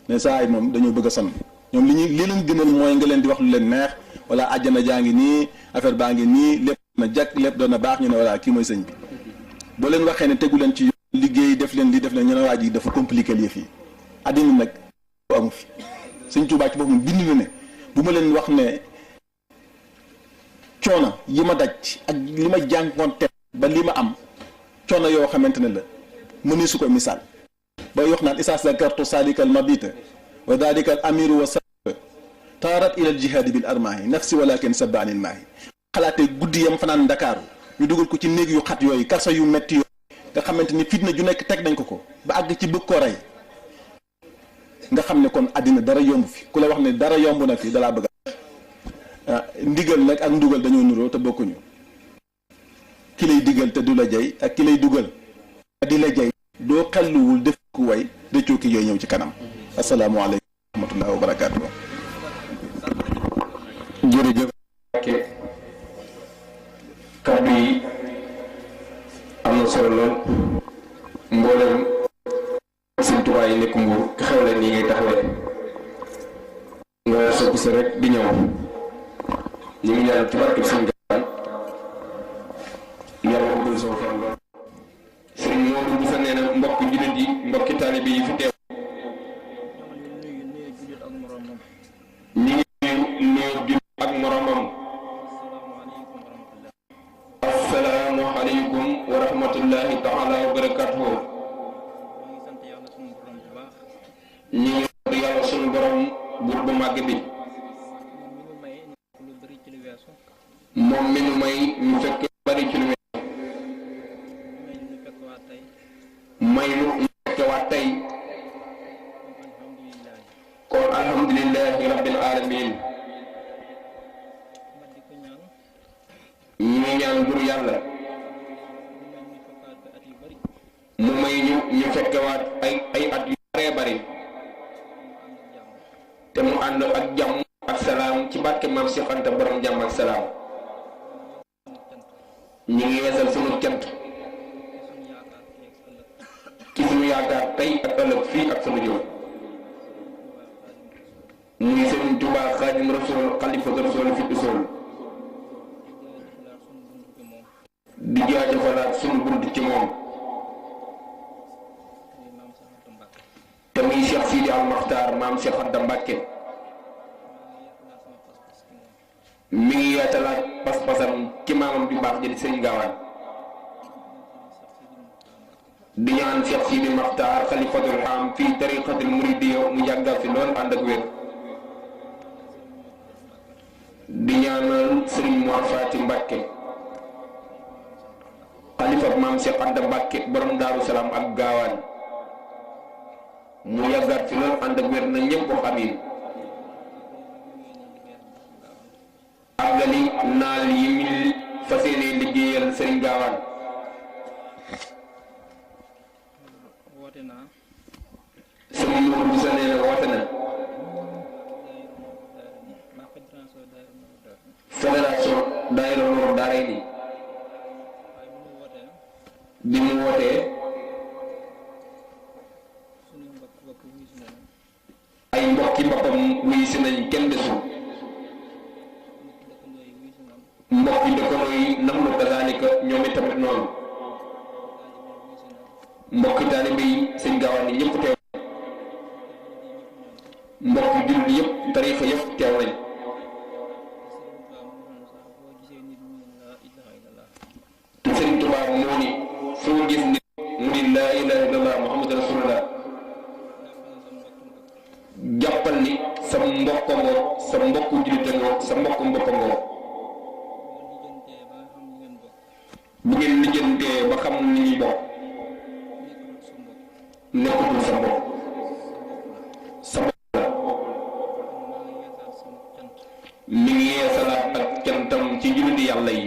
mais saa yi moom dañoo bëgg a sonn ñoom li leen gënal mooy nga leen di wax lu leen neex wala àjjana jaa ngi nii affaire baa ngi nii lépp na jàkk lépp doon na baax ñu ne voilà kii mooy sëñ bi boo leen waxee ne tegu leen ci liggéey def leen li def leen ñu ne waa ji dafa compliqué yëf yi àddina nag amu fi sëñ Tuubaa ci boppam bind na ne bu ma leen wax ne coono yi ma daj ak li ma jànkoonte ba li ma am coono yoo xamante ne la mënee su ko misaal bay wax naan isaas zakartu salikal mabita wa dalika al amiru wa sabba taarat ila al jihaadi bil armaahi nafsi walakin sabba anil maahi xalaatee guddi yam fanaan Ndakaaru ñu dugal ko ci néeg yu xat yooyu kaso yu metti yooyu nga xamante ni fitna ju nekk teg nañ ko ba àgg ci bëgg ko rey nga xam ne kon àddina dara yomb fi ku la wax ne dara yomb na fi dalaa bëgg ndigal nag ak ndugal dañoo nuroo te bokkuñu ki lay digal te du la jay ak ki lay dugal te di la jay doo xelluwul def ku way dëccoo ki yooyu ñëw ci kanam asalaamaaleykum wa rahmatullahi wa barakaatu. jërëjëf kàddu yi am na solo lool mboolem Sëñ Tuubaa yi nekk Mbuur ki xew leen nii ngay taxawee nga soppi sa rek di ñëw ñu ngi ñaan ci barke Sëñ Gaawaan yàlla ko dul soo fan lool sëñ Moodu bu sa nee na mbokk jullit yi mbokki taalibe yi fi teew ñi ngi nuyu jullit ak moromam assalaamu aleykum wa rahmatullahi taala wa barakatuhu ñi ngi sant yàlla sunu borom buur bu màgg bi moom mi nu may ñu fekk bari ci lu may nu fekk waat tey kon alhamdulillahi rabbil alamin ñu ñaan bur yàlla mu may ñu fekk waat ay at yu bare bari te mu ànd ak jàmm ak salaam ci barke maam Cheikh Anta borom jàmm ak salaam ñu ngi yeesal sunu cant ci sunu yaakaar tey ak ëllëg fii ak sunu jëw muy Sëriñ Tuubaa Xaadimu Rasuul xalifa Rasuul fi usul di jaajëfalaat sunu bunt ci moom te muy Cheikh Sidi Al Maxtaar maam Cheikh Anta Mbàkke mi ngi yaatalaat pas-pasam ci maamam bi baax jëli Sëriñ Gaawaan di ñaan Cheikh Sidi Maxtaar xalifatul am fii tariqatul muridiyya mu yàggal fi lool ànd ak wér di ñaanal Sëriñ Mor Faati Mbàkke xalifa maam Cheikh Anta Mbàkke borom Daaru Salaam ak Gaawaan mu yàggaat fi lool ànd ak wér na ñëpp wax amiin àggali naal yi mi fas yéene liggéeyal Sëriñ Gaawaan Sëriñ Nuur bu sa nee na woote na fédération daayira Nuuru Daarayni bi mu wootee ay mbokki mbokkam wuy si nañ kenn desul mbokki dëkkandoo yi nam lu kazaalika ñoom itamit noonu mbokki taalibe yi Sëñ Gaawaan yi ñëpp teew mbokki jullit yëpp tariixa yëpp teew nañ laa ilaha illallah muhammadu rasulullah jàppal ni sa mbokk ngoo sa mbokku jullit ngoo sa mbokku mbokk ngoo bu ngeen lijjantee ba xam ni ñuy bokk nekkatul sa mbokk sa mbokk la mi ngi yeesalaat ak cantam ci jullit yàlla yi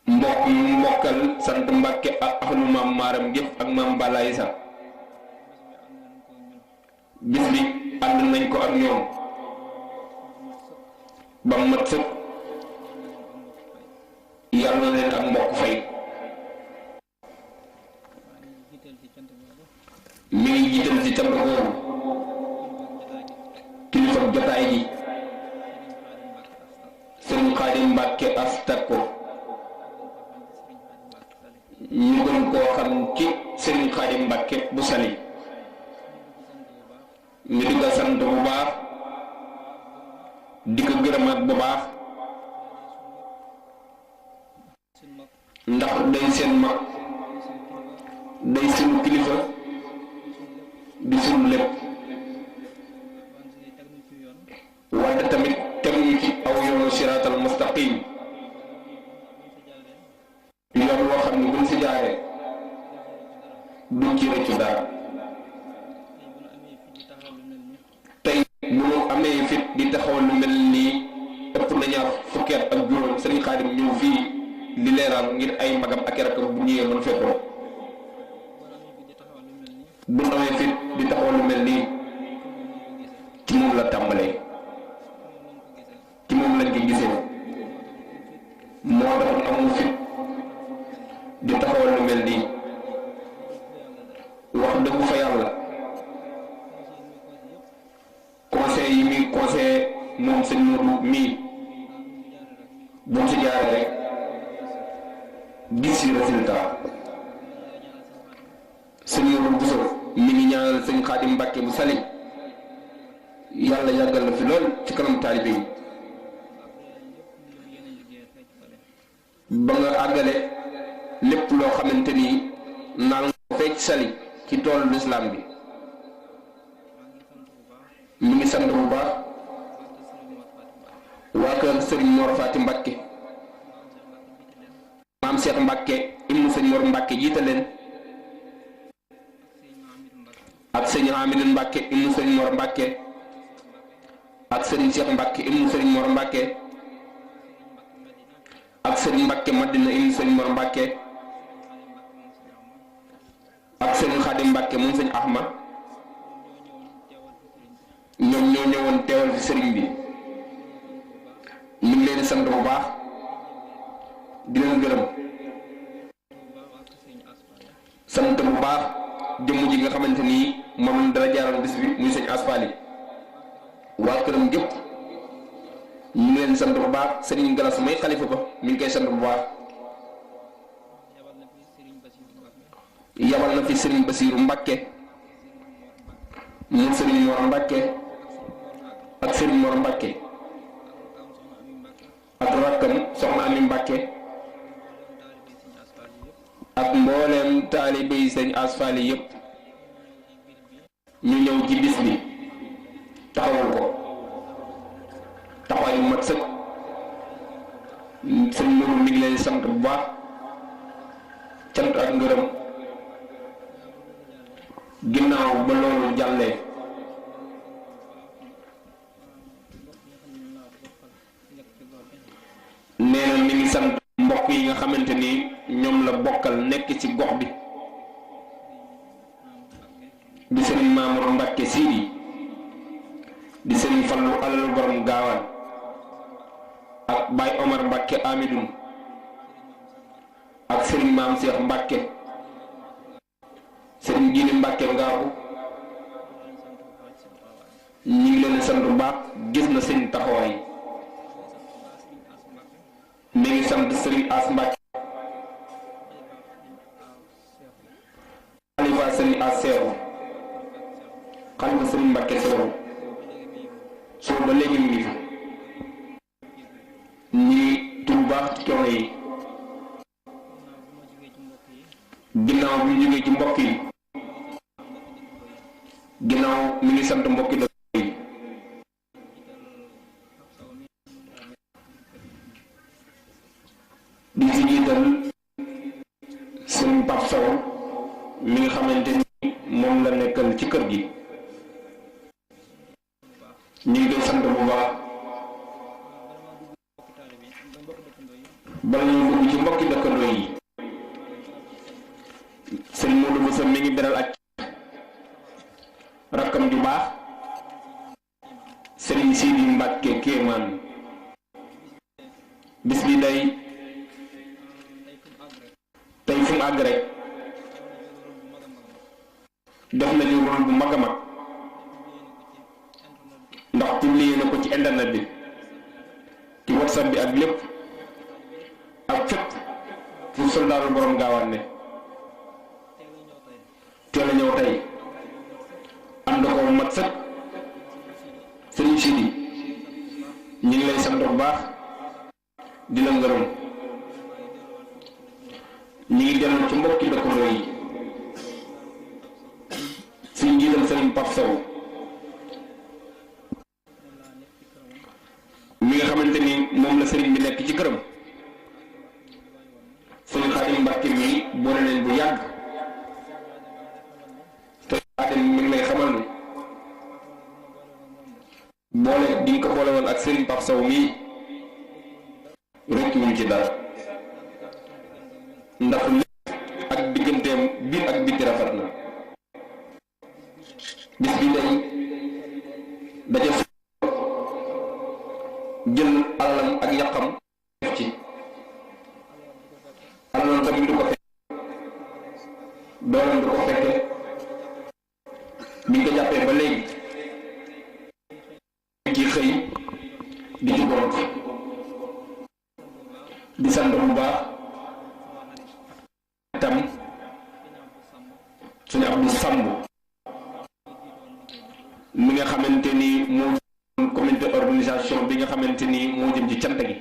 mbokk yu mbokkal sant Mbàkke ak axlu maam maaram gépp ak maam balaay sa bis bi ànd nañ ko ak ñoom ba mat sëkk yàlla na leen ak mbokk fay mi ngi jiital ci cant boobu kilifa jotaay ji sëriñ Xaadim Mbàkke astak ko ñu gën koo xam ci sëriñ Xaadim Mbàkke bu sali ñu di ko sant bu baax di ko gërëmaat bu baax ndax day seen mag day sunu kilifa di sunu lépp wante tamit teg ñu ci aw yoonu siraatal mustaqim yoon woo xam ne buñ si jaaree duñ ci rëccu dara tey bu ñu amee fit di taxawal lu mel nii ëpp na ñaar fukki at ak juróom sëriñ Xaadim ñëw fii li leeral ngir ay magam ak rakkam bu ñëwee mën fekkoo bu ñu amee fit di taxawal lu mel nii ci moom la tàmbalee ci moom lañ ko gisee moo taxoon amul fit di taxawal lu mel nii wax dëgg fa yàlla conseil yi muy conseil moom sëñ Modou mii bu mu si jaaree rek gis ci résultat sëñ Modou Bousso mi ngi ñaanal sëñ Xaadim Mbàkke bu sali yàlla yàggal na fi lool ci kanam taalibe yi ba nga àggale lépp loo xamante ni naan nga fekk sali ci toolu lislaam bi mi ngi sant bu baax waa kër sëriñ Mor Faati Mbàkke maam Cheikh Mbàkke ibnu sëñ Mor Mbàkke jiite leen ak sëñ Amidou Mbàkke ibnu sëñ Mor Mbàkke ak sëriñ Cheikh Mbàkke ibnu sëriñ Mor Mbàkke ak sëriñ Mbàkke Madina ibnu sëñ Mor Mbàkke ak sëriñ Xaadim Mbàkke moom sëñ Ahma ñoom ñoo ñëwoon teewal fi sëriñ bi ñu ngi leen di sant bu baax di leen gërëm sant bu baax jëmm ji nga xamante ni moom dara jaaral bis bi muy sëñ Asfali waa këram gépp ñu ngi leen di sant bu baax sëriñ Galas may xalifa ba mi ngi koy sant bu baax yabal na fi sëriñ Basiiru Mbàkke mu sëriñ Mor Mbàkke ak sëriñ Mor Mbàkke ak rakkam soxna Ami Mbàkke ak mbooleem taalibe yi sëñ Asfali yépp ñu ñëw ci bis bi taxawal ko taxawaay bu mat sëkk sëñ Mourou mi ngi leen sant bu baax cant ak ngërëm ginnaaw ba loolu jàllee nee na mi ngi sant mbokk yi nga xamante ni ñoom la bokkal nekk ci gox bi di sëriñ Mamour Mbàkke Sidi di sëriñ Fallu alalu borom gaawaan ak Baay Omar Mbàkke Amidun ak sëriñ Maam Seex Mbàkke sëriñ Jili Mbàkke Ngaabu ñu ngi leen sant bu baax gis na seen taxawaay mi ngi sant sëriñ As Mbàkke xalifa sëriñ As Seeru xalifa sëriñ Mbàkke Seeru soo ba léegi mu ngi fi ñi tudd baax ci coono yi ginnaaw bi ñu jógee ci mbokk yi ginnaaw mi ngi sant mbokki dëkk yi di ci jiital sëñ Pape Sow mi nga xamante ni moom la nekkal ci kër gi ñu ngi koy sant bu baax bala ñu dugg ci mbokki dëkkandoo yi sëñ Modou Moussa mi ngi beral ak rakkam ju baax sëriñ Sidi Mbàkke Kéemaan bis bi day tey fu mu àgg rek def nañu rôle bu mag a mag ndax publié na ko ci internet bi ci whatsapp bi ak lépp ak fépp fu soldaaru borom gaawaan ne teel a ñëw tey ànd ko mat sëkk sëriñ Sidi ñu ngi lay sant bu baax di la ngërëm ñu ngi dellu ci mbokki dëkkandoo yi suñ jiital sëriñ Pape Sow mi nga xamante ni moom la sëriñ bi nekk ci këram sëriñ Xaadim Mbàkke mi boole leen bu yàgg te Xaadim mi ngi lay xamal ni boole di nga ko boole woon ak sëriñ Pape Sow mii rekk ñu ci dara ndax lépp ak digganteem biir ak biti rafet na bis bi day daja jël alalam ak yàqam def ci alalam tamit du ko fekke doolam du ko fekke biñ ko jàppee ba léegi ci xëy di ci gont di sant bu baax tam suñu Abdou Samb mi nga xamante ni moo comité organisation bi nga xamante ni moo jëm ci cant gi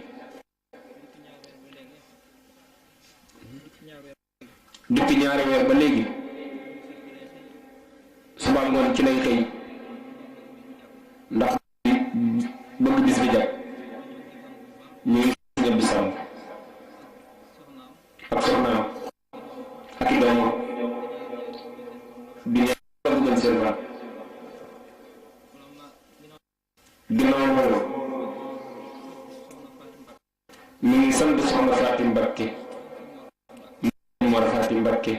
depuis ñaari weer ba léegi suba ngoon ci lay xëy ndax bëgg bis bi jag ñu ngi suñu Abdou Samb ak soxnaam ak i doomam di ñaan dugal seen baat ginnaaw loolu mi ngi sant soxna Fatim Mbakke Mor Fatim Mbakke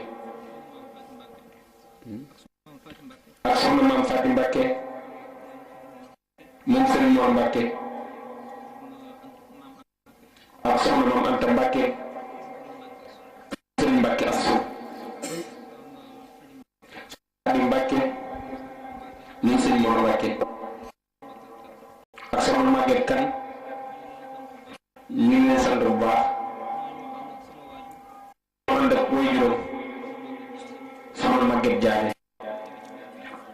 ak soxna maam Fatim Mbakke moom sëriñ Mor Mbakke ak soxna maam Anta Mbakke sëriñ Mbakke Asu Fatim Mbakke moom sëriñ Mor Mbakke ak soxna Maguette Kan ñu ngi leen sant bu baax ànd ak way juróom soxna Maguette Jaane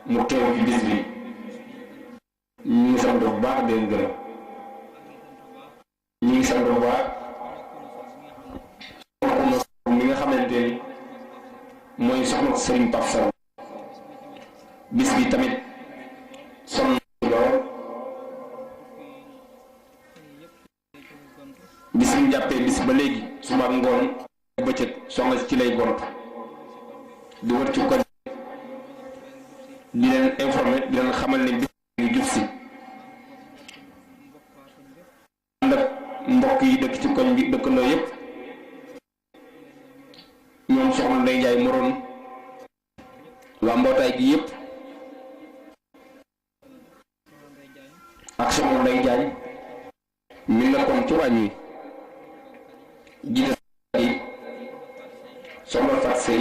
mu teew ci bis bi ñu ngi sant bu baax di leen gërëm ñu ngi sant bu baax soxna mi nga xamante ni mooy soxna Sëriñ Pape Sow bis bi tamit sonn lool bis ñu jàppee bis ba léegi suba ngoon bëccëg soxna ci lay gont di wër ci koñ di leen informer di leen xamal ne bis ngi jub si ànd ak mbokk yi dëkk ci koñ bi dëkkandoo yépp ñoom soxna Ndey Njaay moroon waa mbootaay gi yépp ak soxna Ndey Jaañ mi nekkoon ci wàññi jiite yi soxna Fat Sey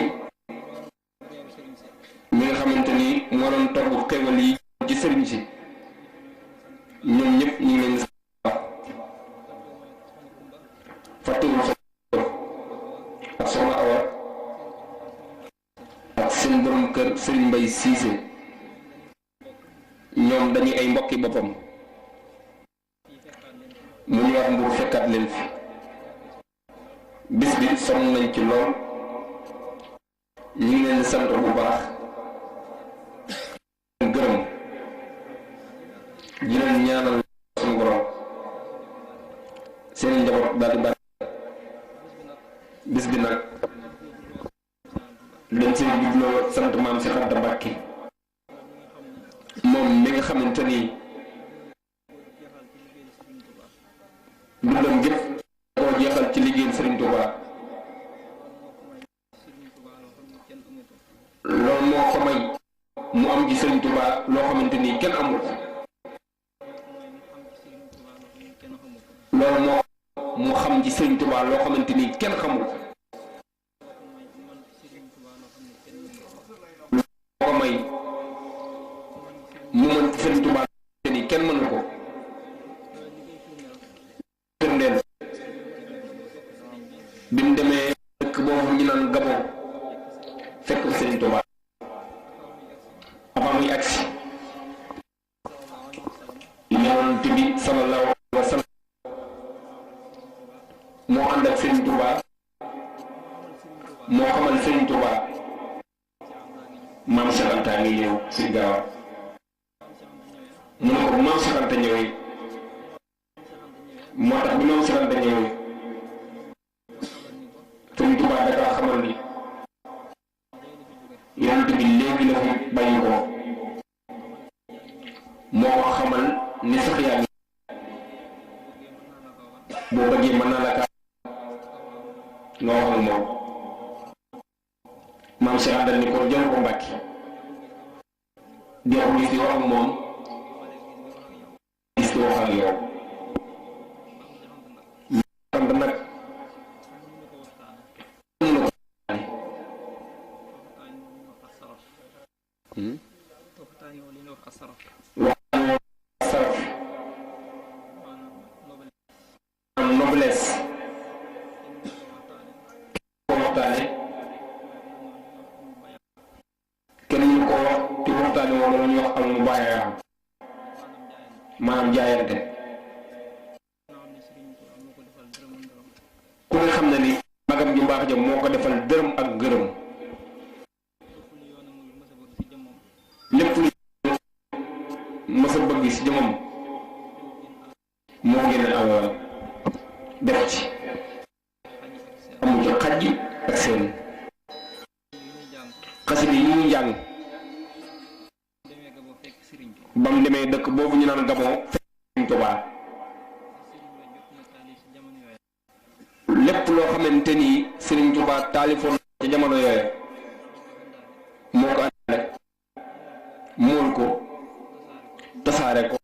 mi nga xamante ni moo doon togg xewal yi ci sëriñ si ñoom ñëpp ñu ngi leen di fàttewul ak soxna Awa ak seen borom kër Sëriñ Mbay Siise ñoom dañuy ay mbokki boppam mu ñu wax Mbuur fekkaat leen fi bis bi sonn nañ ci lool ñu ngi leen di sant bu baax gërëm di leen ñaanal suñu borom seen njaboot daal di bari bis bi nag dañ seen jubloo sant maam Cheikh Anta Mbacké moom mi nga xamante ni dundam gépp koo jeexal ci liggéeyal Serigne Touba loolu moo ko may mu am ci Serigne Touba loo xamante ni kenn amul loolu moo mu xam ci Serigne Touba loo xamante ni kenn xamul loo ko may mu mën ci Serigne Touba te ni kenn mënu ko firndeel bi mu demee dëkk boobu ñu naan Gabon fekk Serigne Touba avant muy agsi yonent bi sallallahu alayhi wa sallam moo ànd ak Serigne Touba moo xamal Serigne Touba maam Cheikh Anta ngi ñëw si gaawa mu ne ko bu maam Cheikh Anta ñëwee moo tax bi maam Cheikh Anta ñëwee Serigne Touba da kaa xamal ni yonent bi léegi la fi bàyyi ko moo ko xamal ni sax yaa ngi boo bëggee mën naa la kaa nga wax ak moom maam Cheikh Anta ni ko jël ko Mbàkke doo ko gis di wax ak moom gis di wax ak yow sant nag noblesse ko waxtaane kenn ñu ko wax ci waxtaane wala la ñuy wax al mu bàyyaam maanaam jaayante ku nga xam ne ni magam ju baax ja moo ko defal dërëm ak gërëm lépp lu mës a bëgg ci jëmam moo génne alal def ci amu ci xaj ak seen xasida yi ñu jàng ba mu demee dëkk boobu ñu naan Gabon fekk Serigne Touba lépp loo xamante ni Serigne Touba taalifoon ci jamono yooyu moo ko àndale mool ko tasaare ko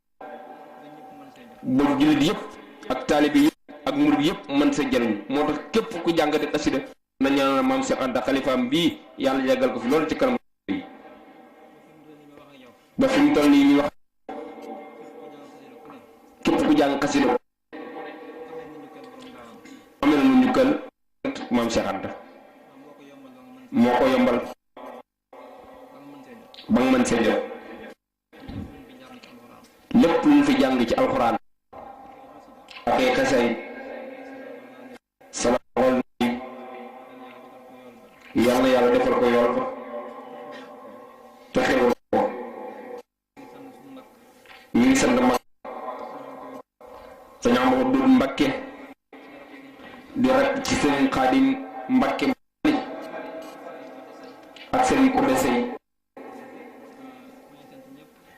ba jullit yëpp ak taalibe yëpp ak murid yëpp mën sa jëriñ moo tax képp ku jàngate xasida na ñaanal maam Cheikh Anta xalifaam bii yàlla yàggal ko fi loolu ci kanam yi ba fi mu toll nii ñu wax képp ku jàng xasida amee na ñu kël maam Cheikh Anta moo ko yombal ba nga mën see jël lépp lu ñu fi jàng ci alxuraan ak ay xasay sama xol yal na yàlla defal ko yool ba te xewal ko ñu ngi sant mag sañ am Abdul Mbakke di rek ci seen Xaadim Mbakke ak seen ko desey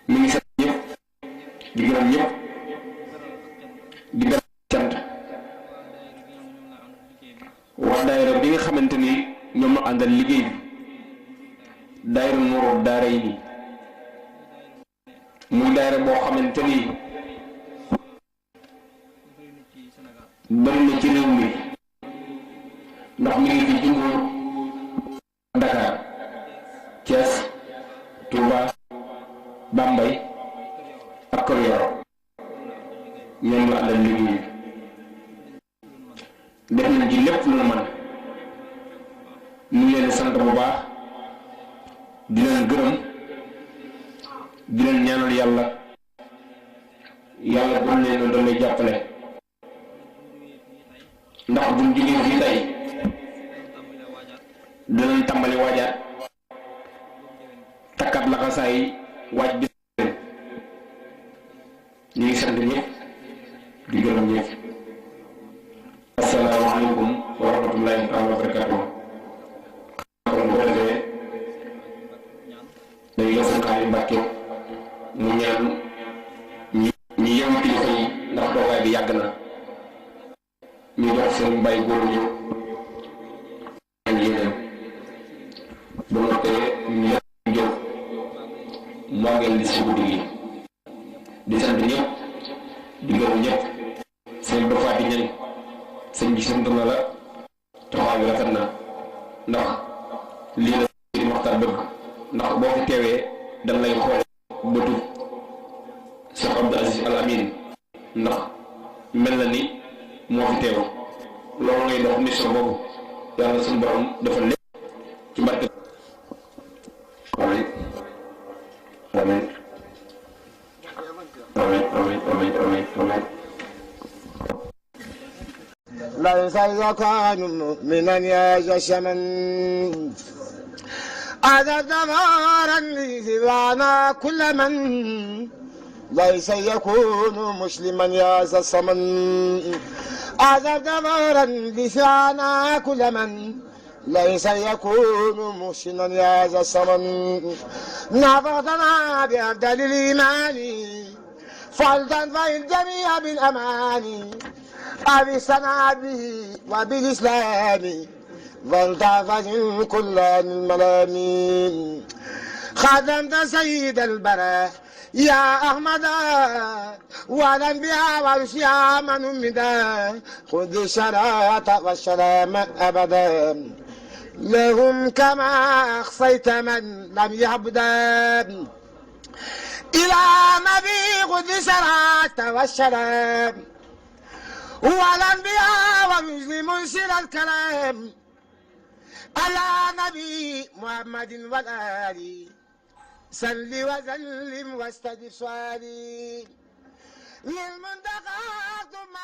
mi ngi sant ñëpp di gërëm ñëpp di gërëm cant waa daayira bi nga xamante ni ñoom la àndal liggéey bi daayira Nuuru Daarayni muy daayira boo xamante ni bari na ci réew mi ndax mi ngi fi Jumbuur Dakar Thiès Touba Bambey ak Kër Yoro ñoom la àndal liggéey def nañ ci lépp lu mën ñu ngi leen sant bu baax di leen gërëm di leen ñaanal yàlla yàlla gën leen doon lay jàppale ndax buñ jógee fii tey dinañ tàmbali waajaat laxasaay waaj bis ñu ngi sant ñëpp di gërëm ñëpp asalaamaaleykum wa rahmatullahi taala wa barakatuh kon bu defee day la seen xaali Mbàkke mu ñaan ñu yew kilifa yi ndax toogaay bi yàgg na ñu jox seen mbay góor ñu yéeneen bu noppee ñu jóg moogeel di si guddi gi di sant ñëpp di gërëm ñëpp seen dofaati ñan sëñ bi sant na la taxawaay bi rafet na ndax lii la di waxtaan bëgg ndax boo fi teewee dañ lay xool bëtu Cheikh Abdou Aziz Al Amin ndax mel na ni moo fi teew loolu ngay dox mission boobu yàlla suñu borom dafa lépp ci barke amin amin amin amin amin amin amin ليس يكون مؤمنا يا جشما أذى دمارا لسوانا كل من ليس يكون مسلما يا ذا الصمن أذى دمارا لسوانا كل من ليس يكون مسلما يا ذا الصمن نبضنا بأبدال الإيمان فلتنفع الجميع بالأمان أبسنا به وبالإسلام فلتعفز كل الملامين خدمت سيد البراء يا أحمد والأنبياء والرسل من أمدا خذ الشراءة والسلام أبدا لهم كما أخصيت من لم يعبدا إلى نبي خذ الشراءة والسلام والأنبياء والرسل منزل الكلام على نبي محمد والآل صل وسلم واستجب سؤالي للمنتقى ثم